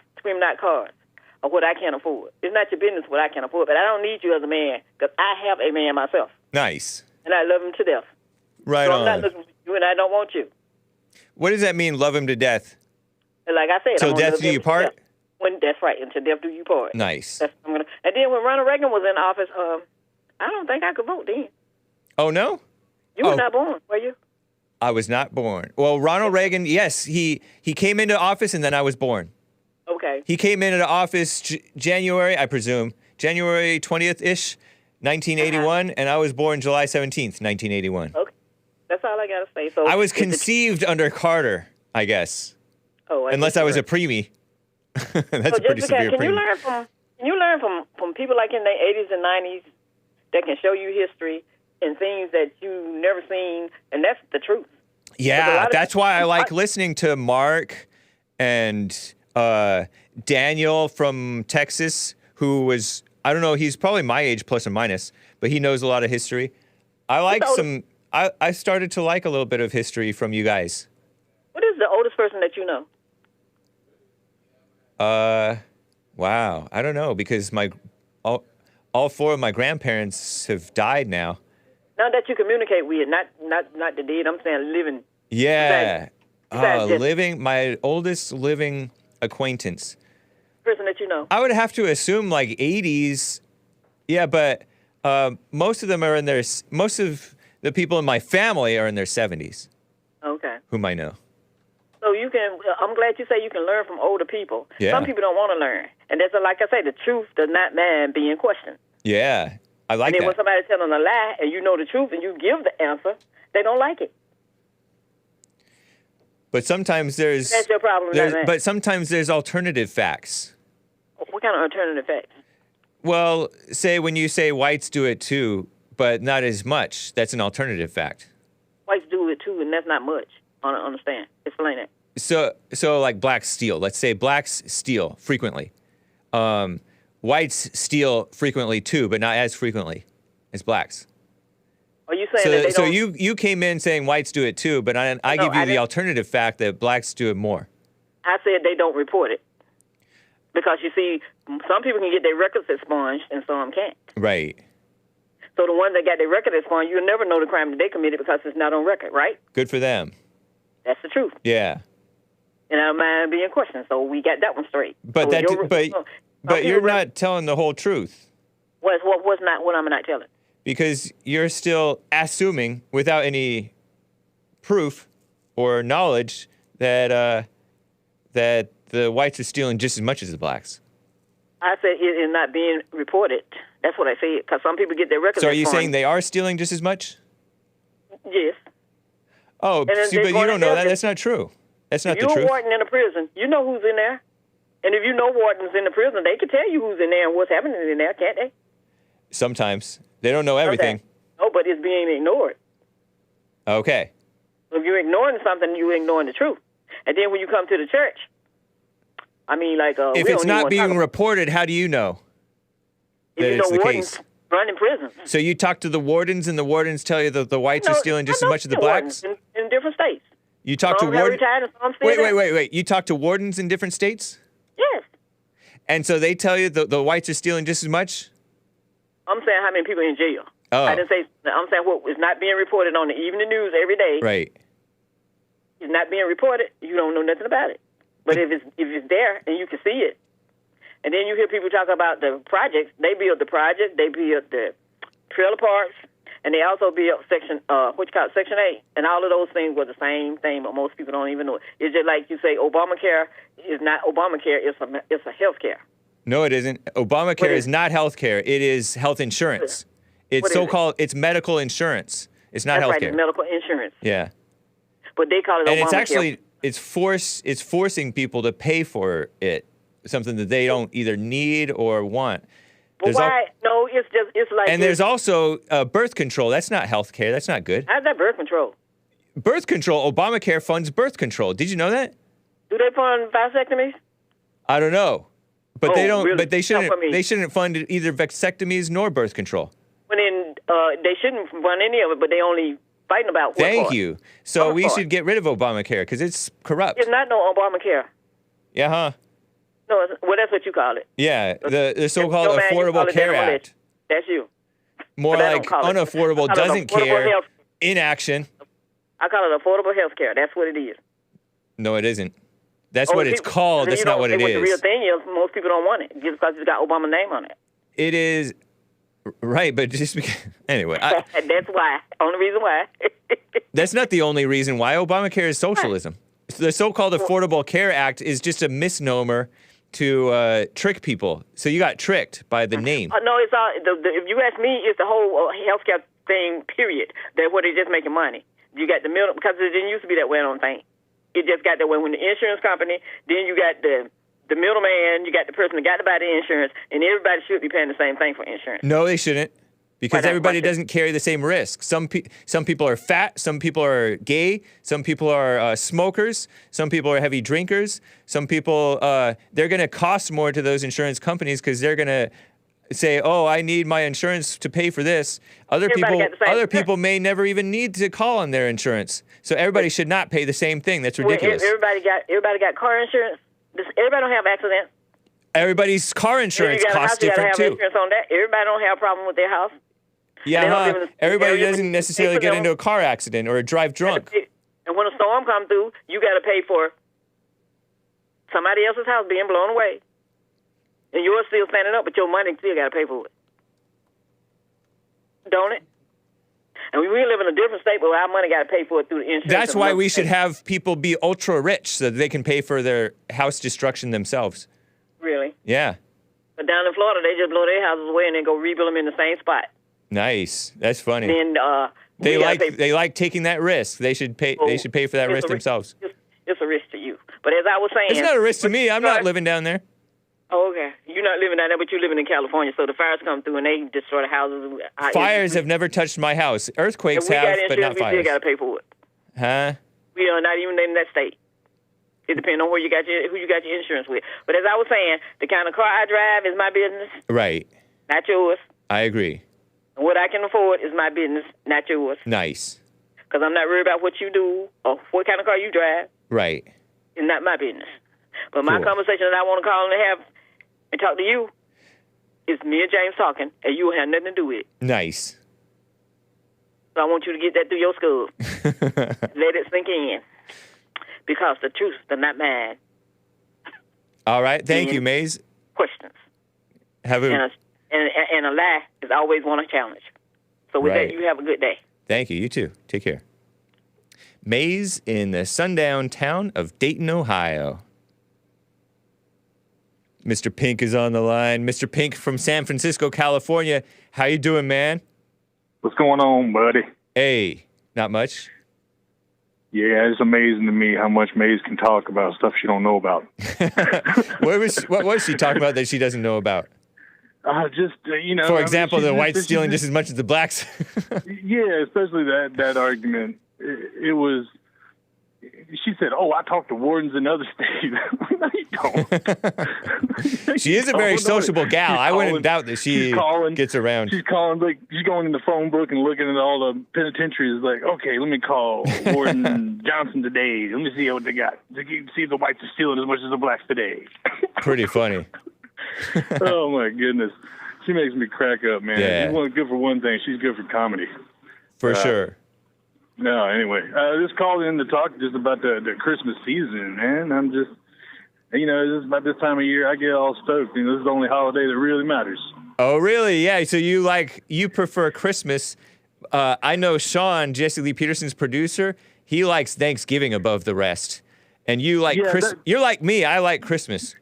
or what I can't afford. It's not your business what I can't afford, but I don't need you as a man, because I have a man myself. Nice. And I love him to death. Right so on. I'm not looking for you, and I don't want you. What does that mean, love him to death? Like I said, till death do you part? That's right, until death do you part. Nice. And then when Ronald Reagan was in office, I don't think I could vote then. Oh, no? You were not born, were you? I was not born. Well, Ronald Reagan, yes, he came into office and then I was born. Okay. He came into office January 20th-ish, 1981, and I was born July 17th, 1981. Okay. That's all I got to say. So I was conceived under Carter, I guess. Oh, unless I was a preemie. That's a pretty severe preemie. Can you learn from people like in the 80s and 90s that can show you history and things that you've never seen, and that's the truth. Yeah, that's why I like listening to Mark and Daniel from Texas, who was, I don't know, he's probably my age plus or minus, but he knows a lot of history. I like I started to like a little bit of history from you guys. What is the oldest person that you know? Wow. I don't know, because all four of my grandparents have died now. Not that you communicate with, not the dead. I'm saying living. Yeah. Besides my oldest living acquaintance. Person that you know. I would have to assume like 80s. Yeah, but most of the people in my family are in their 70s. Okay. Whom I know. So I'm glad you say you can learn from older people. Yeah. Some people don't want to learn. And that's like I say, the truth does not mind being questioned. Yeah, I like that. And then that. when somebody's telling a lie and you know the truth and you give the answer, they don't like it. But sometimes That's your problem, but sometimes there's alternative facts. What kind of alternative facts? Well, say when you say whites do it too, but not as much, that's an alternative fact. Whites do it too, and that's not much. I don't understand. Explain it. So like blacks steal. Let's say blacks steal frequently. Whites steal frequently too, but not as frequently as blacks. Are you saying that they so don't... you came in saying whites do it too, but I give you the alternative fact that blacks do it more. I said they don't report it. Because you see, some people can get their records expunged and some can't. Right. So the ones that got their record expunged, you'll never know the crime that they committed because it's not on record, right? Good for them. That's the truth. Yeah. And I don't mind being questioned, so we got that one straight. But so you're not telling the whole truth. What I'm not telling? Because you're still assuming, without any proof or knowledge, that that the whites are stealing just as much as the blacks. I said it is not being reported. That's what I said, because some people get their records. So are you saying they are stealing just as much? Yes. Oh, but you don't know that. That's not true. That's not the truth. If you're a warden in a prison, you know who's in there. And if you know wardens in the prison, they can tell you who's in there and what's happening in there, can't they? Sometimes. They don't know everything. Okay. No, but it's being ignored. Okay. So if you're ignoring something, you're ignoring the truth. And then when you come to the church, I mean, like... if it's not being reported, how do you know that it's the case? Running prisons. So you talk to the wardens, and the wardens tell you that the whites are stealing just as much as the blacks? In different states. You talk to wardens... Wait. You talk to wardens in different states? Yes. And so they tell you the whites are stealing just as much? I'm saying how many people in jail. Oh. I didn't say... I'm saying what is not being reported on the evening news every day. Right. It's not being reported, you don't know nothing about it. But if it's there and you can see it, and then you hear people talk about the projects, they build the project, they build the trailer parks, and they also build Section 8, and all of those things were the same thing, but most people don't even know it. It's just like you say, Obamacare is not Obamacare; it's a health care. No, it isn't. Obamacare is not health care; it is health insurance. It's so-called. It's medical insurance. It's not health care. That's right, it's medical insurance. Yeah. But they call it Obamacare. And it's actually it's forcing people to pay for it, something that they don't either need or want. But why? No, it's like. And there's also birth control. That's not health care. That's not good. How's that birth control? Birth control. Obamacare funds birth control. Did you know that? Do they fund vasectomies? I don't know, but they don't. Really? But they shouldn't. They shouldn't fund either vasectomies nor birth control. When they shouldn't fund any of it, but they only fighting about. Thank you. So we should get rid of Obamacare because it's corrupt. It's not no Obamacare. Yeah, huh? No, well, that's what you call it. Yeah, the so-called Affordable Care Act. That's you. More like unaffordable, doesn't care, inaction. I call it affordable health care. That's what it is. No, it isn't. That's what it's called. That's not what it is. The real thing is most people don't want it just because it's got Obama's name on it. It is, right, but just because, anyway. That's why. Only reason why. That's not the only reason why. Obamacare is socialism. The so-called Affordable Care Act is just a misnomer to trick people. So you got tricked by the name. No, it's all. If you ask me, it's the whole healthcare thing. Period. That where they're just making money. You got the middle because it didn't used to be that way. I don't think it just got that way when the insurance company. Then you got the middleman. You got the person that got to buy the insurance, and everybody should be paying the same thing for insurance. No, they shouldn't. Because everybody doesn't carry the same risk. Some people are fat. Some people are gay. Some people are smokers. Some people are heavy drinkers. Some people, they're going to cost more to those insurance companies because they're going to say, "Oh, I need my insurance to pay for this." Other people may never even need to call on their insurance. So everybody should not pay the same thing. That's ridiculous. Everybody got car insurance. Everybody don't have accidents. Everybody's car insurance costs different too. Insurance on that. Everybody don't have a problem with their house. Yeah, everybody doesn't necessarily get into a car accident or drive drunk. And when a storm comes through, you got to pay for somebody else's house being blown away. And yours still standing up, but your money still got to pay for it. Don't it? And we live in a different state where our money got to pay for it through the insurance. That's why we should have people be ultra rich so that they can pay for their house destruction themselves. Really? Yeah. But down in Florida, they just blow their houses away and then go rebuild them in the same spot. Nice. That's funny. And they like taking that risk. They should pay. They should pay for that risk themselves. It's a risk to you. But as I was saying, it's not a risk to me. I'm not living down there. Oh, okay. You're not living down there, but you're living in California. So the fires come through and they destroy the houses. Fires have never touched my house. Earthquakes have, but not fires. We still got to pay for it. Huh? We are not even in that state. It depends on who you got your insurance with. But as I was saying, the kind of car I drive is my business. Right. Not yours. I agree. And what I can afford is my business, not yours. Nice. Because I'm not worried about what you do or what kind of car you drive. Right. It's not my business. But my conversation that I want to call and have and talk to you is me and James talking, and you will have nothing to do with it. Nice. So I want you to get that through your skull. Let it sink in. Because the truth does not matter. All right. Thank you, Maze. Questions. Have a... And a lie is always one a challenge. So with that, you have a good day. Thank you. You too. Take care. Maze in the sundown town of Dayton, Ohio. Mr. Pink is on the line. Mr. Pink from San Francisco, California. How you doing, man? What's going on, buddy? Hey, not much. Yeah, it's amazing to me how much Maze can talk about stuff she don't know about. What was she talking about that she doesn't know about? You know. For example, the whites stealing just as much as the blacks. Yeah, especially that argument. It was. She said, "Oh, I talk to wardens in other states." No, you don't. She is a very sociable gal. I wouldn't doubt that she gets around. She's calling, she's going in the phone book and looking at all the penitentiaries. Like, okay, let me call Warden Johnson today. Let me see what they got. See if the whites are stealing as much as the blacks today. Pretty funny. Oh my goodness, she makes me crack up, man. Yeah. She's good for one thing. She's good for comedy. For sure. No, anyway, just called in to talk just about the Christmas season, man. I'm just, this is about this time of year I get all stoked. This is the only holiday that really matters. Oh, really? Yeah. So you prefer Christmas. I know Sean, Jesse Lee Peterson's producer, he likes Thanksgiving above the rest. And you like you're like me. I like Christmas.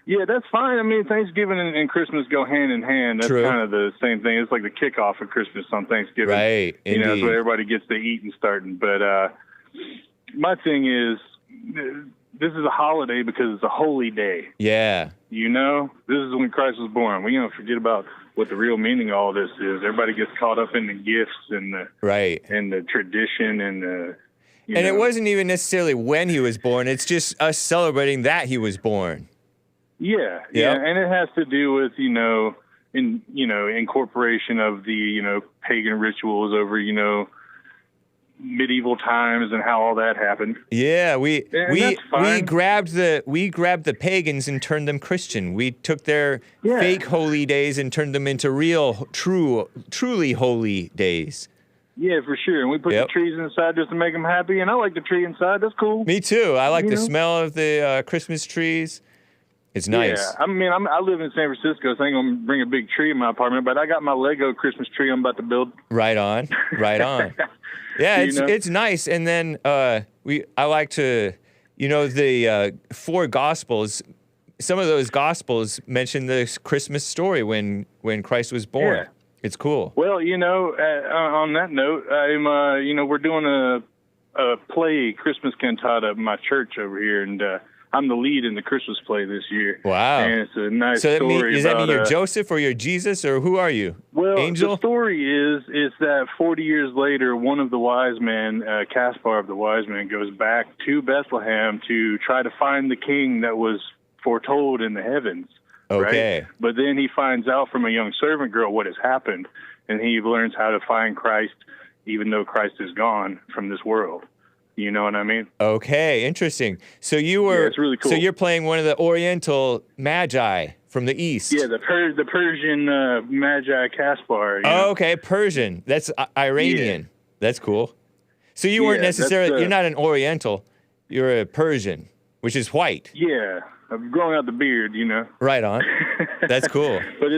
Yeah, that's fine. I mean, Thanksgiving and Christmas go hand in hand. That's kind of the same thing. It's like the kickoff of Christmas on Thanksgiving. Right, indeed. That's where everybody gets to eat and starting. But my thing is, this is a holiday because it's a holy day. Yeah. This is when Christ was born. We don't forget about what the real meaning of all this is. Everybody gets caught up in the gifts and the tradition and the... it wasn't even necessarily when he was born. It's just us celebrating that he was born. Yeah, and it has to do with incorporation of the pagan rituals over medieval times and how all that happened. Yeah, we grabbed the pagans and turned them Christian. We took their fake holy days and turned them into real, truly holy days. Yeah, for sure. And we put the trees inside just to make them happy. And I like the tree inside. That's cool. Me too. I like the smell of the Christmas trees. It's nice. Yeah, I mean, I live in San Francisco, so I ain't going to bring a big tree in my apartment, but I got my Lego Christmas tree I'm about to build. Right on. Yeah, it's nice. And then I like to, the 4 Gospels, some of those Gospels mention the Christmas story when Christ was born. Yeah. It's cool. Well, on that note, we're doing a play, Christmas cantata at my church over here, and I'm the lead in the Christmas play this year. Wow. And it's a nice story. Does that mean you're Joseph or you're Jesus, or who are you? Well, Angel? The story is that 40 years later, one of the wise men, Caspar of the wise men, goes back to Bethlehem to try to find the king that was foretold in the heavens Okay. Right? But then he finds out from a young servant girl what has happened, and he learns how to find Christ, even though Christ is gone from this world. You know what I mean? Okay, interesting. So you were, it's really cool. So you're playing one of the Oriental Magi from the East. Yeah, the Persian Magi Caspar. Oh, okay, Persian. That's Iranian. Yeah. That's cool. So you weren't necessarily, you're not an Oriental, you're a Persian, which is white. Yeah, I'm growing out the beard, you know. Right on. That's cool. But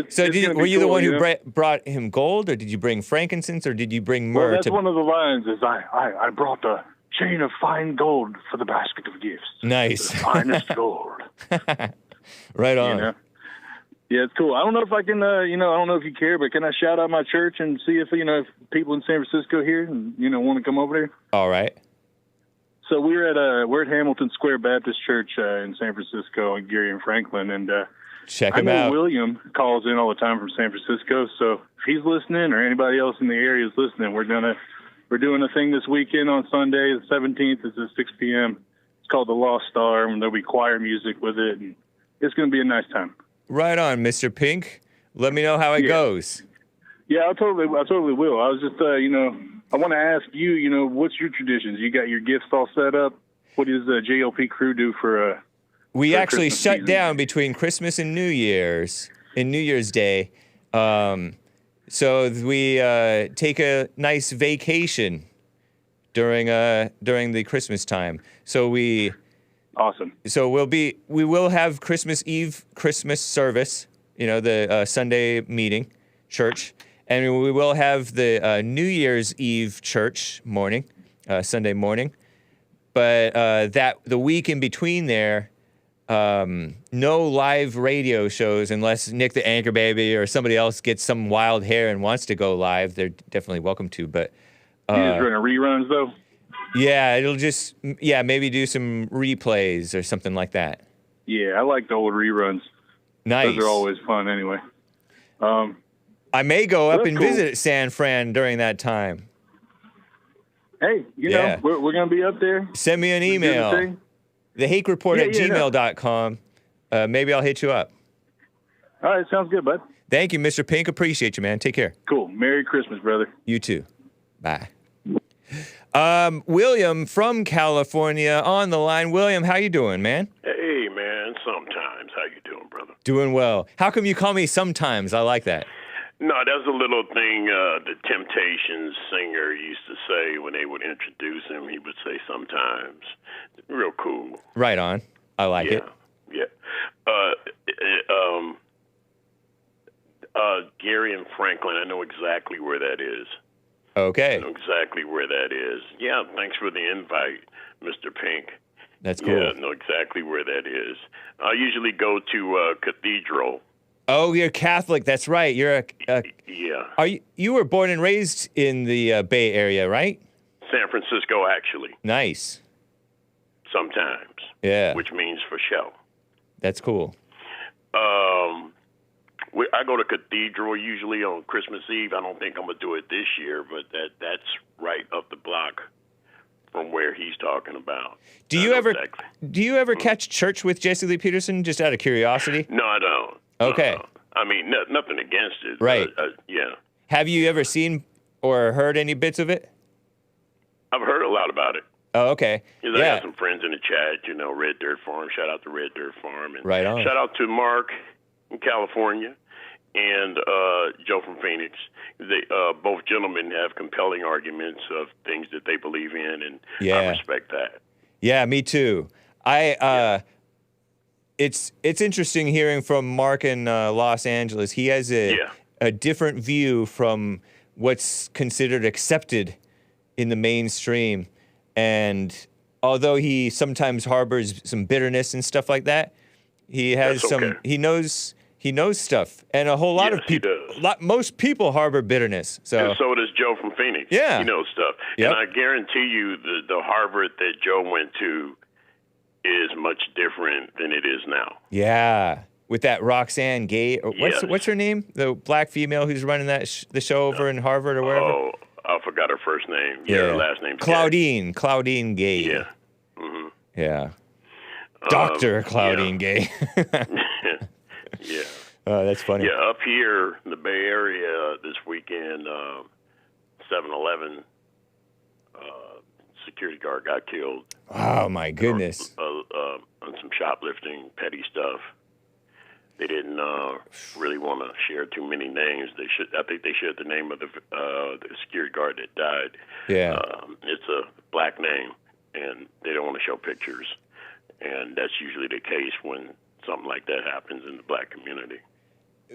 were you the one who brought him gold, or did you bring frankincense, or did you bring myrrh? Well, that's one of the lines is I brought the chain of fine gold for the basket of gifts. Nice. The finest gold. Right on. You know? Yeah, it's cool. I don't know if I can, I don't know if you care, but can I shout out my church and see if if people in San Francisco here and, want to come over there? All right. So we're at Hamilton Square Baptist Church in San Francisco, and Gary and Franklin, and check him out. I know William calls in all the time from San Francisco, so if he's listening or anybody else in the area is listening, we're doing a thing this weekend on Sunday, the 17th. It's at 6 p.m. It's called The Lost Star, and there'll be choir music with it, and it's going to be a nice time. Right on, Mr. Pink. Let me know how it goes. Yeah, I totally will. I was just, I want to ask you, what's your traditions? You got your gifts all set up? What does the JLP crew do for We actually Christmas shut season? down between Christmas and New Year's Day. So we take a nice vacation during the Christmas time. So Awesome. So we will have Christmas Eve Christmas service, the Sunday meeting, church, and we will have the New Year's Eve church morning, Sunday morning. But the week in between there, no live radio shows unless Nick the Anchor Baby or somebody else gets some wild hair and wants to go live. They're definitely welcome to. But you just running reruns though? Yeah, it'll just maybe do some replays or something like that. Yeah, I like the old reruns. Nice. Those are always fun anyway. I may go up and cool. visit San Fran during that time. Hey, we're going to be up there. Send me an email. The Hake Report at gmail.com. Maybe I'll hit you up. All right, sounds good, bud. Thank you, Mr. Pink. Appreciate you, man. Take care. Cool. Merry Christmas, brother. You too. Bye. William from California on the line. William, how you doing, man? Hey, man. Sometimes. How you doing, brother? Doing well. How come you call me sometimes? I like that. No, that's a little thing the Temptations singer used to say when they would introduce him. He would say sometimes. Real cool. Right on. I like it. Yeah. Gary and Franklin, I know exactly where that is. Okay. I know exactly where that is. Yeah, thanks for the invite, Mr. Pink. That's cool. Yeah, I know exactly where that is. I usually go to Cathedral. Oh, you're Catholic. That's right. You're Yeah. You were born and raised in the Bay Area, right? San Francisco, actually. Nice. Sometimes. Yeah. Which means for show. That's cool. I go to Cathedral usually on Christmas Eve. I don't think I'm going to do it this year, but that's right up the block from where he's talking about. Do you ever catch church with Jesse Lee Peterson, just out of curiosity? No, I don't. Okay. I mean, nothing against it. Right. Yeah. Have you ever seen or heard any bits of it? I've heard a lot about it. Oh, okay. I got some friends in the chat, Red Dirt Farm. Shout out to Red Dirt Farm. And right on. Shout out to Mark in California and Joe from Phoenix. They both gentlemen have compelling arguments of things that they believe in, and I respect that. Yeah, me too. It's interesting hearing from Mark in Los Angeles. He has a different view from what's considered accepted in the mainstream. And although he sometimes harbors some bitterness and stuff like that, he has he knows stuff. And a whole lot of people, most people harbor bitterness. And so does Joe from Phoenix. Yeah. He knows stuff. Yep. And I guarantee you the Harvard that Joe went to is much different than it is now. Yeah. With that Roxanne Gay, what's her name? The black female who's running that the show over in Harvard or wherever? Oh, I forgot her first name. Yeah, her last name's Claudine Gay. Yeah. Mm-hmm. Yeah. Dr. Claudine Gay. Yeah. Oh, that's funny. Yeah, up here in the Bay Area this weekend, 7-Eleven security guard got killed. Oh, my goodness. On some shoplifting, petty stuff. They didn't really want to share too many names. I think they shared the name of the security guard that died. Yeah. It's a black name, and they don't want to show pictures. And that's usually the case when something like that happens in the black community.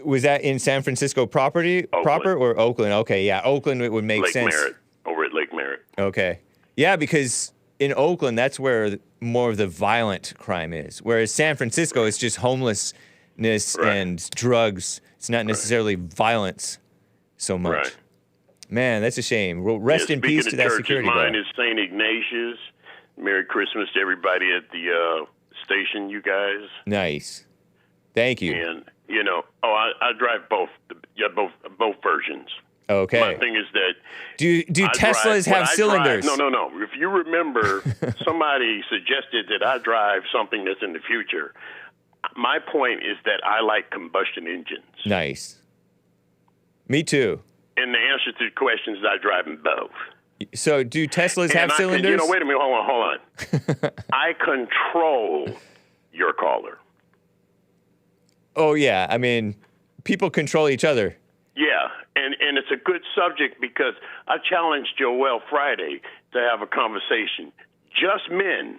Was that in San Francisco proper or Oakland? Okay, yeah, Oakland it would make sense. Lake Merritt, over at Lake Merritt. Okay. Yeah, because in Oakland, that's where more of the violent crime is. Whereas San Francisco is just homelessness and drugs. It's not necessarily violence so much. Right. Man, that's a shame. Well, rest in peace to that security guard. Mine is St. Ignatius. Merry Christmas to everybody at the station, you guys. Nice. Thank you. And, I drive both versions. Okay. My thing is that... Do Teslas have cylinders? No. If you remember, somebody suggested that I drive something that's in the future. My point is that I like combustion engines. Nice. Me too. And the answer to the question is I drive them both. So do Teslas have cylinders? Wait a minute, hold on. I control your caller. Oh, yeah. I mean, people control each other. Yeah, and it's a good subject because I challenged Joel Friday to have a conversation, just men,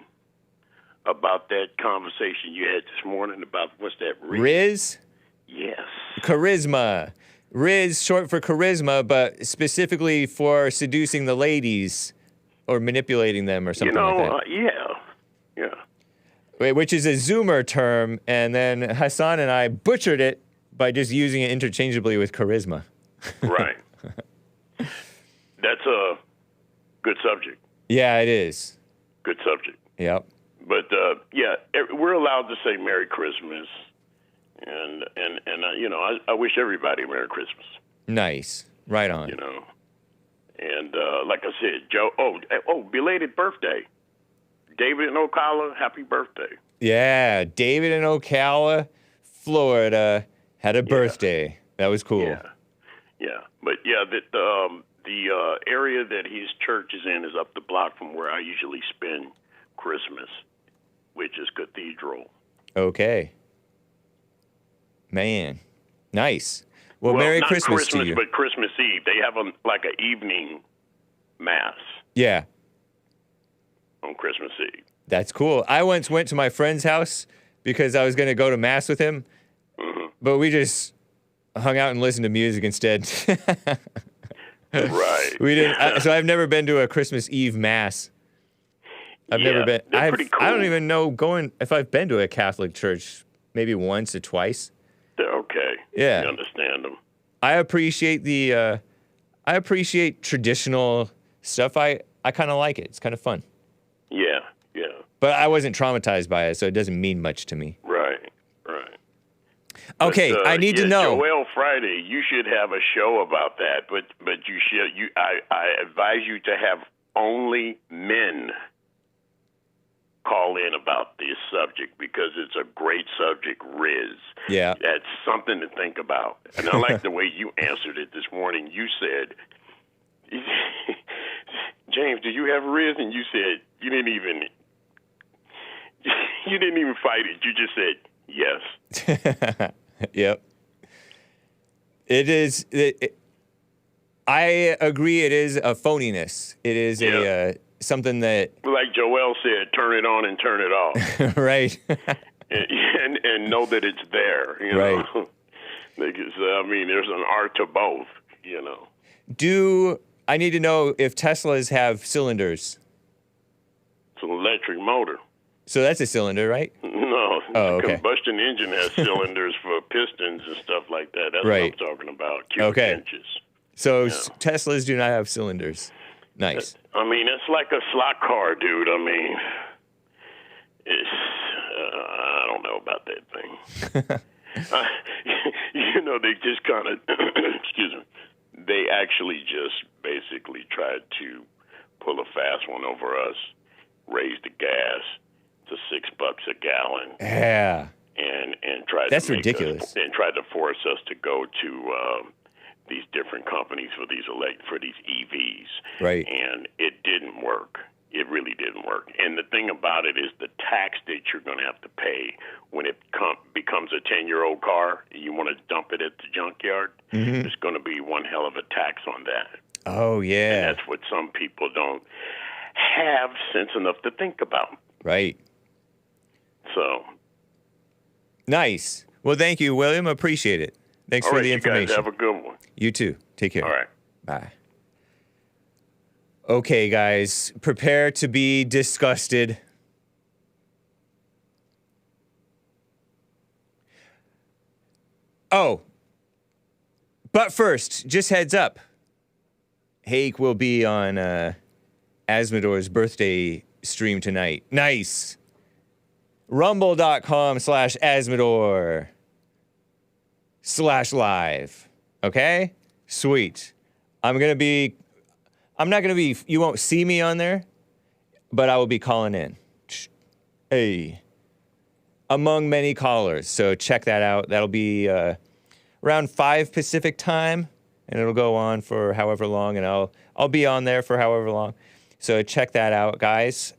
about that conversation you had this morning about, what's that, Riz? Yes. Charisma. Riz, short for charisma, but specifically for seducing the ladies or manipulating them or something like that. Yeah. Which is a Zoomer term, and then Hassan and I butchered it by just using it interchangeably with charisma. Right. That's a good subject. Yeah, it is. Good subject. Yep. But, we're allowed to say Merry Christmas. And I wish everybody a Merry Christmas. Nice. Right on. And like I said, Joe, belated birthday. David in Ocala, happy birthday. Yeah, David in Ocala, Florida, had a birthday. That was cool. Yeah. But, the area that his church is in is up the block from where I usually spend Christmas, which is Cathedral. Okay. Man, nice. Well, Merry Christmas to you. But Christmas Eve. They have an evening mass. Yeah. On Christmas Eve. That's cool. I once went to my friend's house because I was going to go to mass with him, but we just hung out and listened to music instead. Right. We didn't. So I've never been to a Christmas Eve mass. I've never been. Pretty cool. I don't even know if I've been to a Catholic church maybe once or twice. They're okay. Yeah. You understand them. I appreciate I appreciate traditional stuff. I kind of like it. It's kind of fun. Yeah. But I wasn't traumatized by it, so it doesn't mean much to me. Right. Okay, but, I need to know. Joel Friday, you should have a show about that, but you should. I advise you to have only men call in about this subject because it's a great subject, Riz. Yeah. That's something to think about. And I like the way you answered it this morning. You said, James, do you have Riz? And you said you didn't even fight it. You just said yes. Yep. It is. I agree. It is a phoniness. It is something that, like Joel said, turn it on and turn it off. Right. and know that it's there. Right. Because there's an art to both. I need to know if Teslas have cylinders? It's an electric motor. So that's a cylinder, right? No. Oh, okay. Combustion engine has cylinders for pistons and stuff like that. That's right. what I'm talking about. Cubic inches. So Teslas do not have cylinders. Nice. It's like a slot car, dude. It's, I don't know about that thing. They just kind of, excuse me, they actually just basically tried to pull a fast one over us, raise the gas to $6 a gallon. Yeah. and tried That's to make ridiculous. us, and tried to force us to go to these different companies for these EVs. Right. And it didn't work. It really didn't work. And the thing about it is the tax that you're going to have to pay when it becomes a 10-year-old car, you want to dump it at the junkyard, there's going to be one hell of a tax on that. Oh, yeah. And that's what some people don't have sense enough to think about. Right. So. Nice. Well, thank you, William. Appreciate it. Thanks for the information. You guys have a good one. You too. Take care. All right. Bye. Okay, guys. Prepare to be disgusted. Oh. But first, just heads up. Hake will be on Azzmador's birthday stream tonight. Nice. Rumble.com/Azzmador/live. Okay? Sweet. I'm not gonna be, you won't see me on there, but I will be calling in. Hey. Among many callers. So check that out. That'll be around 5 Pacific time, and it'll go on for however long, and I'll be on there for however long. So check that out, guys.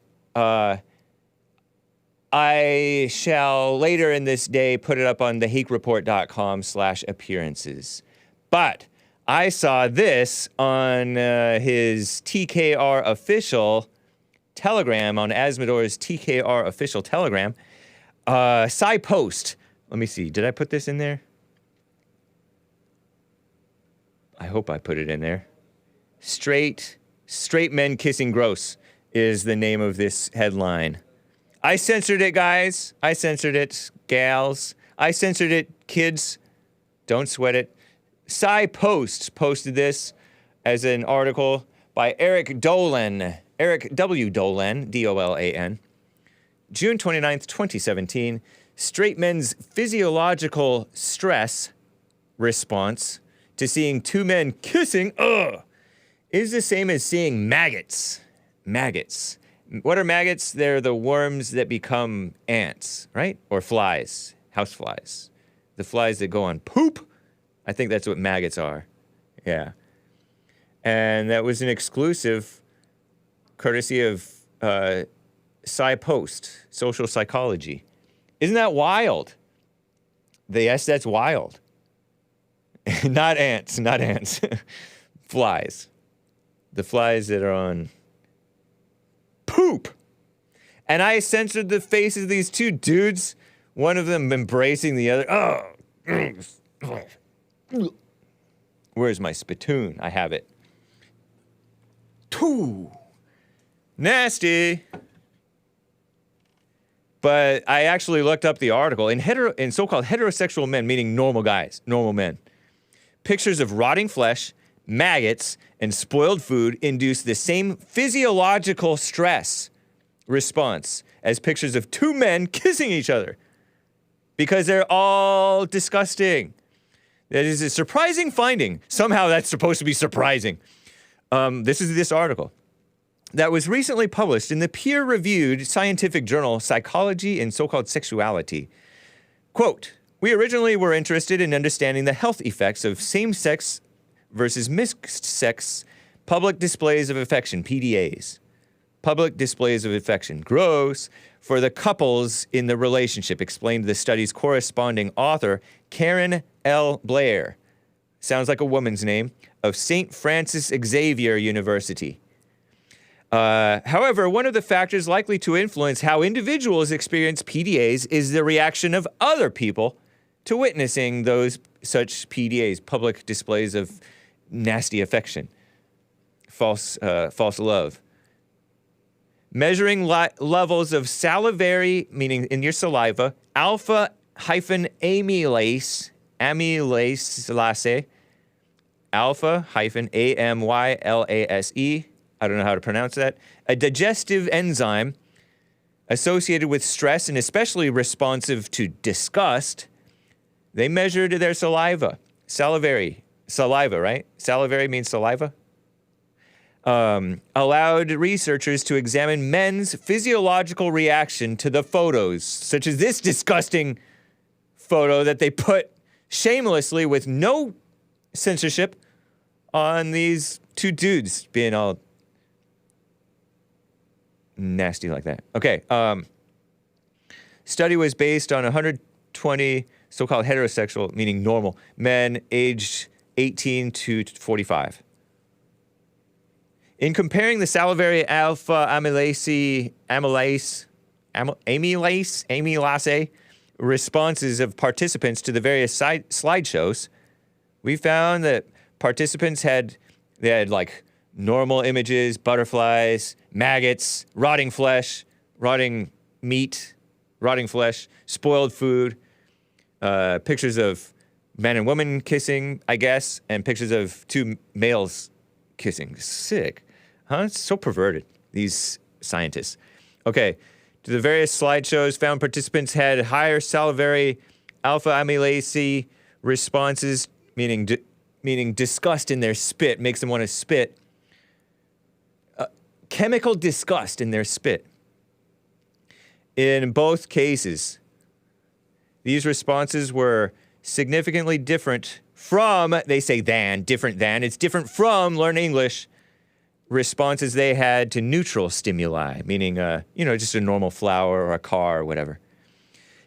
I shall later in this day put it up on thehakereport.com/appearances. But I saw this on his TKR official Telegram, on Azzmador's TKR official Telegram. PsyPost. Let me see. Did I put this in there? I hope I put it in there. Straight men kissing gross is the name of this headline. I censored it, guys. I censored it, gals. I censored it, kids. Don't sweat it. PsyPost posted this as an article by Eric Dolan. Eric W. Dolan, D-O-L-A-N. June 29th, 2017. Straight men's physiological stress response to seeing two men kissing is the same as seeing maggots. Maggots. What are maggots? They're the worms that become ants, right? Or flies, house flies. The flies that go on poop. I think that's what maggots are. Yeah. And that was an exclusive courtesy of PsyPost, social psychology. Isn't that wild? Yes, that's wild. Not ants. Flies. The flies that are on poop. And I censored the faces of these two dudes, one of them embracing the other. Where's my spittoon? I have it. Too nasty. But I actually looked up the article. In so-called heterosexual men, meaning normal guys, normal men, pictures of rotting flesh, maggots, and spoiled food induce the same physiological stress response as pictures of two men kissing each other. Because they're all disgusting. That is a surprising finding. Somehow that's supposed to be surprising. This is this article that was recently published in the peer-reviewed scientific journal Psychology and So-Called Sexuality. Quote, we originally were interested in understanding the health effects of same-sex versus mixed-sex public displays of affection, PDAs. Public displays of affection. Gross. For the couples in the relationship, explained the study's corresponding author, Karen L. Blair. Sounds like a woman's name. Of St. Francis Xavier University. However, one of the factors likely to influence how individuals experience PDAs is the reaction of other people to witnessing those such PDAs, public displays of nasty affection, false love. Measuring levels of salivary, meaning in your saliva, alpha-amylase, alpha-amylase, I don't know how to pronounce that, a digestive enzyme associated with stress and especially responsive to disgust. They measured their saliva. Saliva, right? Salivary means saliva. Allowed researchers to examine men's physiological reaction to the photos, such as this disgusting photo that they put shamelessly with no censorship on these two dudes being all nasty like that. Okay. Study was based on 120 so-called heterosexual, meaning normal, men aged 18 to 45. In comparing the salivary alpha amylase responses of participants to the various slideshows, we found that participants had like normal images, butterflies, maggots, rotting flesh, rotting meat, rotting flesh, spoiled food, pictures of men and women kissing, I guess, and pictures of two males kissing. Sick. Huh? It's so perverted, these scientists. Okay. To the various slideshows, found participants had higher salivary alpha amylase responses, meaning disgust in their spit, makes them want to spit. Chemical disgust in their spit. In both cases, these responses were significantly different from, they say different than, it's different from, learn English, responses they had to neutral stimuli, meaning, just a normal flower or a car or whatever.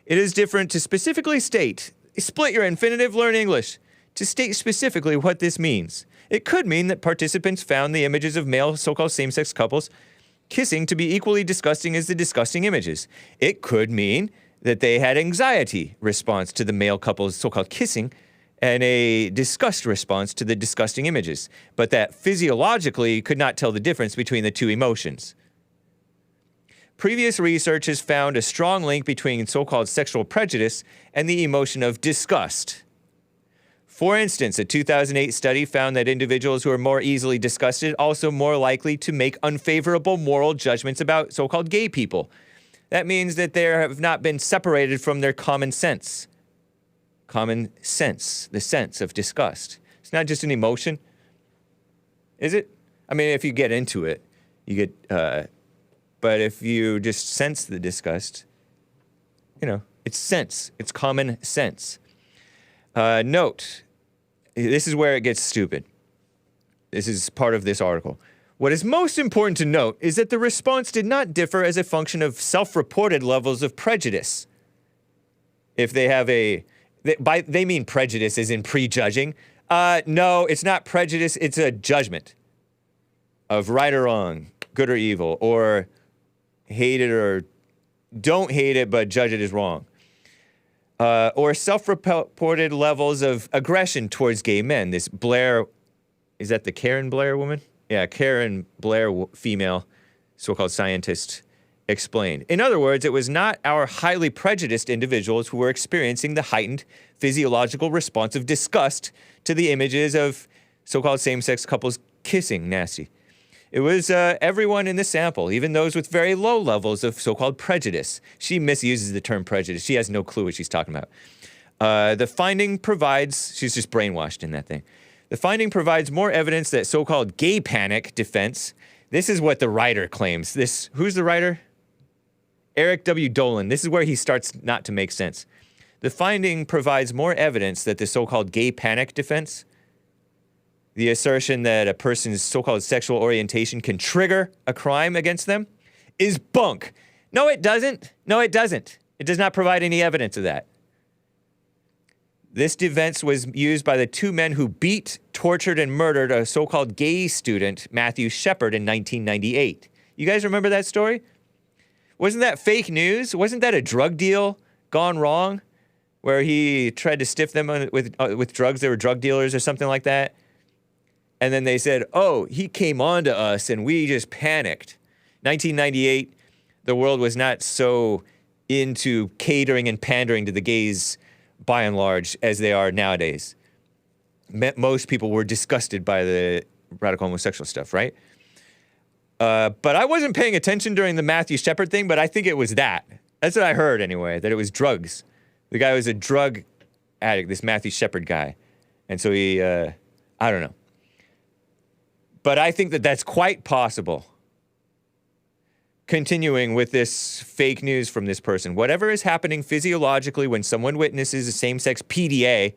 It is different to specifically state, split your infinitive, learn English, to state specifically what this means. It could mean that participants found the images of male so-called same-sex couples kissing to be equally disgusting as the disgusting images. It could mean that they had anxiety response to the male couple's so-called kissing and a disgust response to the disgusting images, but that physiologically could not tell the difference between the two emotions. Previous research has found a strong link between so-called sexual prejudice and the emotion of disgust. For instance, a 2008 study found that individuals who are more easily disgusted also more likely to make unfavorable moral judgments about so-called gay people. That means that they have not been separated from their common sense. Common sense, the sense of disgust. It's not just an emotion, is it? I mean, if you get into it, you get, but if you just sense the disgust, it's sense, it's common sense. Note, this is where it gets stupid. This is part of this article. What is most important to note is that the response did not differ as a function of self-reported levels of prejudice. If they have they mean prejudice as in prejudging. No, it's not prejudice, it's a judgment of right or wrong, good or evil, or hate it or don't hate it, but judge it as wrong. Or self-reported levels of aggression towards gay men. This Blair, is that the Karen Blair woman? Yeah, Karen Blair, female, so-called scientist, explained. In other words, it was not our highly prejudiced individuals who were experiencing the heightened physiological response of disgust to the images of so-called same-sex couples kissing nasty. It was everyone in the sample, even those with very low levels of so-called prejudice. She misuses the term prejudice. She has no clue what she's talking about. The finding provides, she's just brainwashed in that thing. The finding provides more evidence that so-called gay panic defense, this is what the writer claims. Who's the writer? Eric W. Dolan. This is where he starts not to make sense. The finding provides more evidence that the so-called gay panic defense, the assertion that a person's so-called sexual orientation can trigger a crime against them, is bunk. No, it doesn't. No, it doesn't. It does not provide any evidence of that. This defense was used by the two men who beat, tortured, and murdered a so-called gay student, Matthew Shepard, in 1998. You guys remember that story? Wasn't that fake news? Wasn't that a drug deal gone wrong? Where he tried to stiff them with drugs. They were drug dealers or something like that. And then they said, oh, he came on to us and we just panicked. 1998, the world was not so into catering and pandering to the gays, by and large, as they are nowadays. Most people were disgusted by the radical homosexual stuff, right? But I wasn't paying attention during the Matthew Shepard thing, but I think it was that. That's what I heard anyway, that it was drugs. The guy was a drug addict, this Matthew Shepard guy. And so he, I don't know. But I think that that's quite possible. Continuing with this fake news from this person. Whatever is happening physiologically when someone witnesses a same-sex PDA,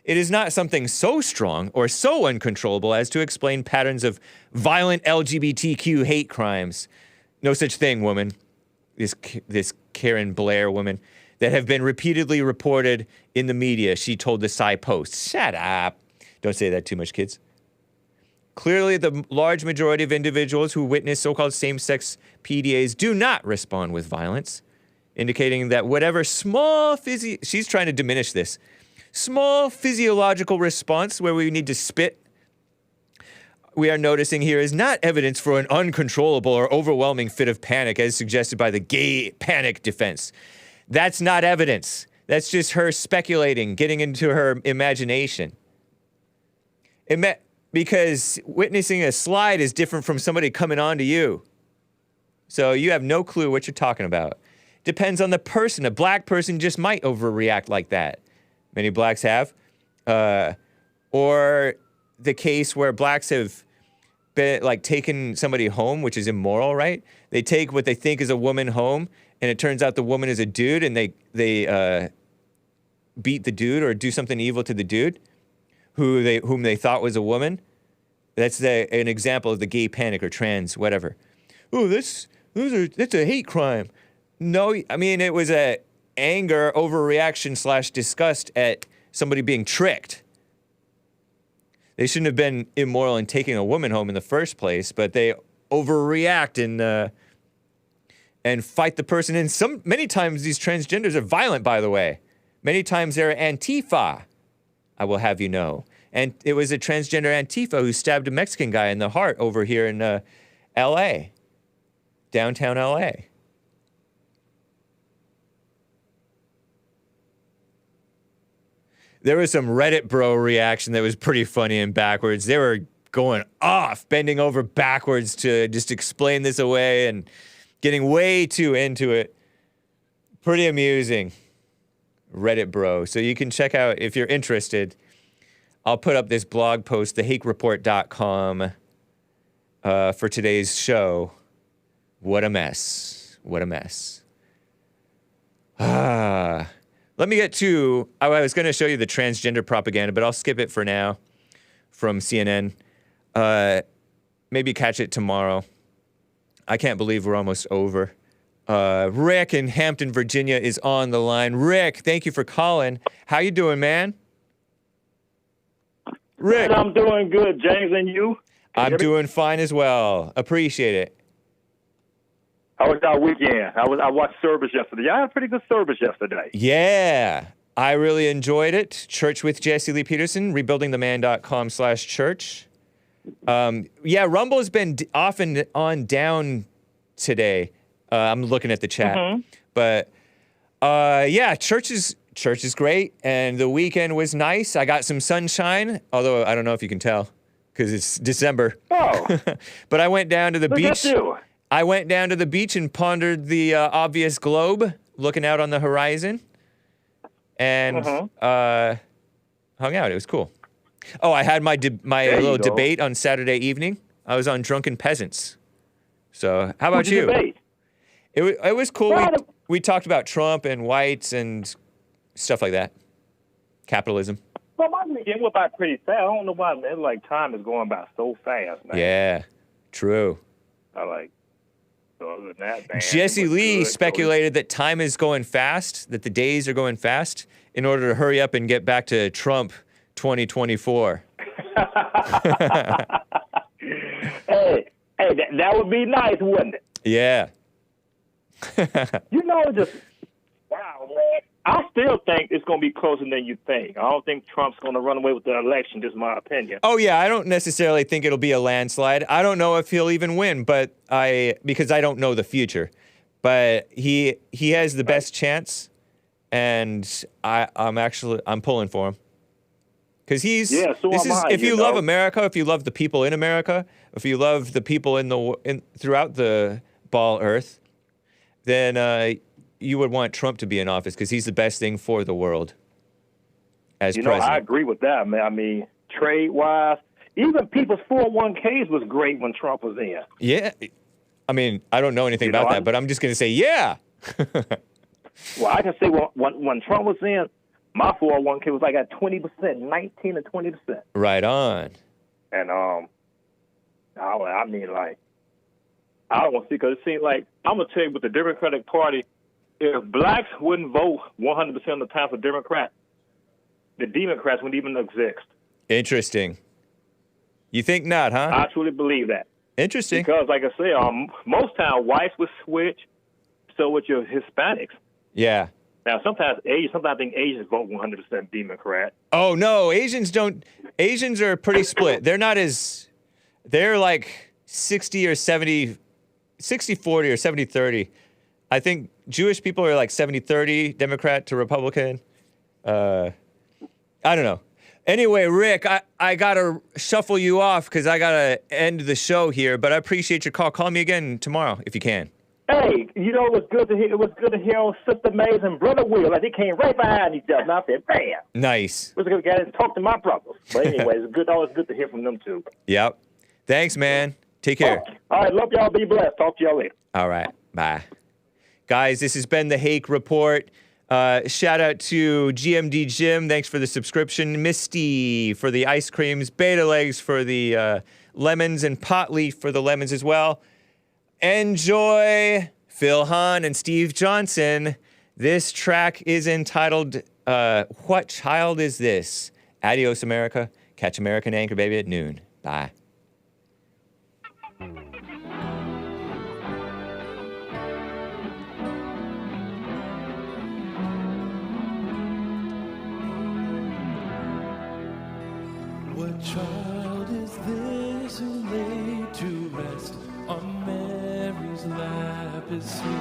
it is not something so strong or so uncontrollable as to explain patterns of violent LGBTQ hate crimes. No such thing, woman. This Karen Blair woman that have been repeatedly reported in the media, she told the PsyPost. Shut up. Don't say that too much, kids. Clearly, the large majority of individuals who witness so-called same-sex PDAs do not respond with violence, indicating that whatever small she's trying to diminish this, small physiological response where we need to spit, we are noticing here is not evidence for an uncontrollable or overwhelming fit of panic as suggested by the gay panic defense. That's not evidence. That's just her speculating, getting into her imagination. Because witnessing a slide is different from somebody coming on to you. So you have no clue what you're talking about. Depends on the person. A black person just might overreact like that. Many blacks have. Or the case where blacks have been, like, taken somebody home, which is immoral, right? They take what they think is a woman home, and it turns out the woman is a dude, and they beat the dude or do something evil to the dude whom they thought was a woman. That's an example of the gay panic or trans, whatever. Oh, that's a hate crime. No, I mean, it was a anger, overreaction / disgust at somebody being tricked. They shouldn't have been immoral in taking a woman home in the first place, but they overreact and fight the person. And many times these transgenders are violent, by the way. Many times they're Antifa, I will have you know. And it was a transgender Antifa who stabbed a Mexican guy in the heart over here in L.A., downtown L.A. There was some Reddit bro reaction that was pretty funny and backwards. They were going off, bending over backwards to just explain this away and getting way too into it. Pretty amusing. Reddit bro. So you can check out, if you're interested, I'll put up this blog post, thehakereport.com, for today's show. What a mess. What a mess. Let me get to, I was going to show you the transgender propaganda, but I'll skip it for now from CNN. Maybe catch it tomorrow. I can't believe we're almost over. Rick in Hampton, Virginia is on the line. Rick, thank you for calling. How you doing, man? Rick. I'm doing good, James, and you? I'm doing fine as well. Appreciate it. How was our weekend? I watched service yesterday. I had a pretty good service yesterday. Yeah, I really enjoyed it. Church with Jesse Lee Peterson, rebuildingtheman.com/church. Yeah, Rumble's been off and on down today. I'm looking at the chat. But yeah, church is great, and the weekend was nice. I got some sunshine, although I don't know if you can tell because it's December. Oh. But I went down to the beach. At you. I went down to the beach and pondered the obvious globe, looking out on the horizon, and hung out. It was cool. Oh, I had my little debate on Saturday evening. I was on Drunken Peasants. So how about you? Debate? It was cool. We talked about Trump and whites and stuff like that. Capitalism. Well, my weekend went by pretty fast. I don't know why, man. Like, time is going by so fast, man. Yeah, true. So other than that, man, Jesse Lee speculated that time is going fast, that the days are going fast, in order to hurry up and get back to Trump 2024. Hey, that would be nice, wouldn't it? Yeah. You know, just, wow, man. I still think it's going to be closer than you think. I don't think Trump's going to run away with the election, just my opinion. Oh, yeah, I don't necessarily think it'll be a landslide. I don't know if he'll even win, because I don't know the future. But he has the best chance, and I'm pulling for him. Because if you love America, if you love the people in America, if you love the people throughout the ball earth, then you would want Trump to be in office because he's the best thing for the world as president. I agree with that, man. I mean, trade-wise, even people's 401ks was great when Trump was in. Yeah. I mean, I don't know anything about that, but I'm just going to say, yeah. Well, I can say when Trump was in, my 401k was like at 20%, 19 to 20%. Right on. And I mean, like, I don't want to see, because it seems like, I'm going to tell you, with the Democratic Party, if blacks wouldn't vote 100% of the time for Democrats, the Democrats wouldn't even exist. Interesting. You think not, huh? I truly believe that. Interesting. Because, like I say, most times whites would switch, so would your Hispanics. Yeah. Now, sometimes I think Asians vote 100% Democrat. Oh, no, Asians don't. Asians are pretty split. They're like 60 or 70, 60-40 or 70-30. I think Jewish people are like 70-30 Democrat to Republican. I don't know. Anyway, Rick, I got to shuffle you off because I got to end the show here, but I appreciate your call. Call me again tomorrow if you can. Hey, you know, it was good to hear on Sister Mays and Brother Will. Like, they came right behind each other, and I said, bam. Nice. It was a good guy to talk to my brothers. But anyway, it's always good to hear from them, too. Yep. Thanks, man. Take care. Okay. All right, love y'all. Be blessed. Talk to y'all later. All right. Bye. Guys, this has been the Hake Report. Shout out to GMD Jim. Thanks for the subscription. Misty for the ice creams. Beta Legs for the lemons. And Potleaf for the lemons as well. Enjoy Phil Hahn and Steve Johnson. This track is entitled, What Child Is This? Adios, America. Catch American Anchor Baby at noon. Bye. What child is this who laid to rest on Mary's lap is sleeping?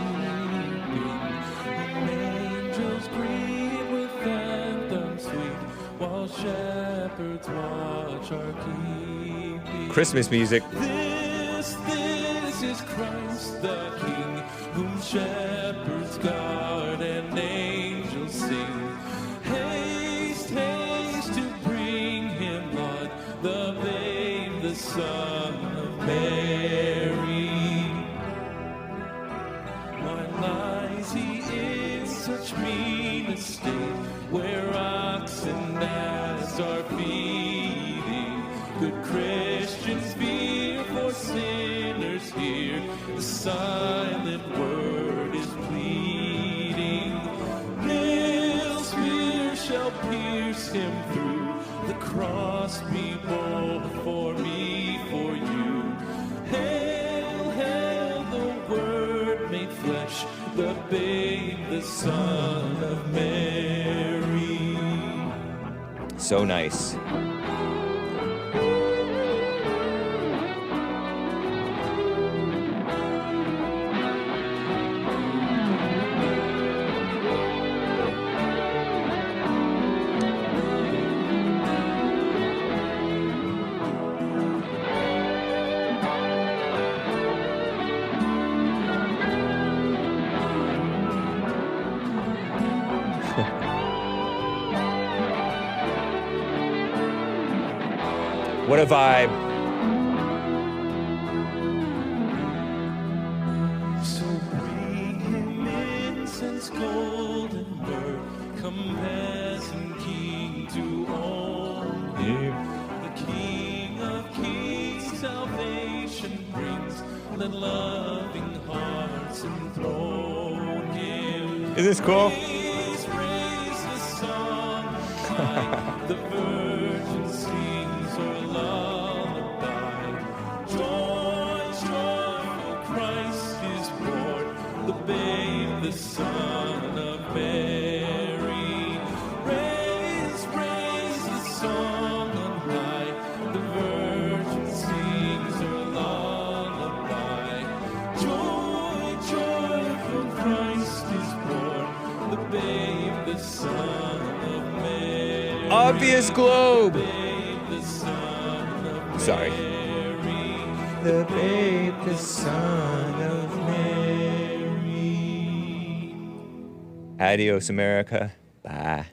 And angels greet with anthems sweet, while shepherds watch our keeping. Christmas music. This is Christ the King, whom shepherds guard and angels sing. Haste, haste to bring him, Lord, the babe, the Son of Mary. Why lies he in such mean estate, where oxen and ass are feeding? Good Christians fear, for sinners hear, the silent word is pleading. Nails spear shall pierce him through, the cross be borne for me, for you. Hail, hail, the word made flesh, the babe, the Son of Mary. So nice. What a vibe. So bring him incense, gold, and myrrh. Come, peasant king, to own him. The King of Kings salvation brings. Let loving hearts enthrone him. Is this cool? Raise the song high. The virgin sings her lullaby. Joy, joy, for Christ is born, the babe, the Son of Mary. Raise the song on high. The virgin sings her lullaby. Joy, joy, for Christ is born, the babe, the Son of Mary. Obvious globe. Sorry. The babe, the Son of Mary. Adios, America. Bye.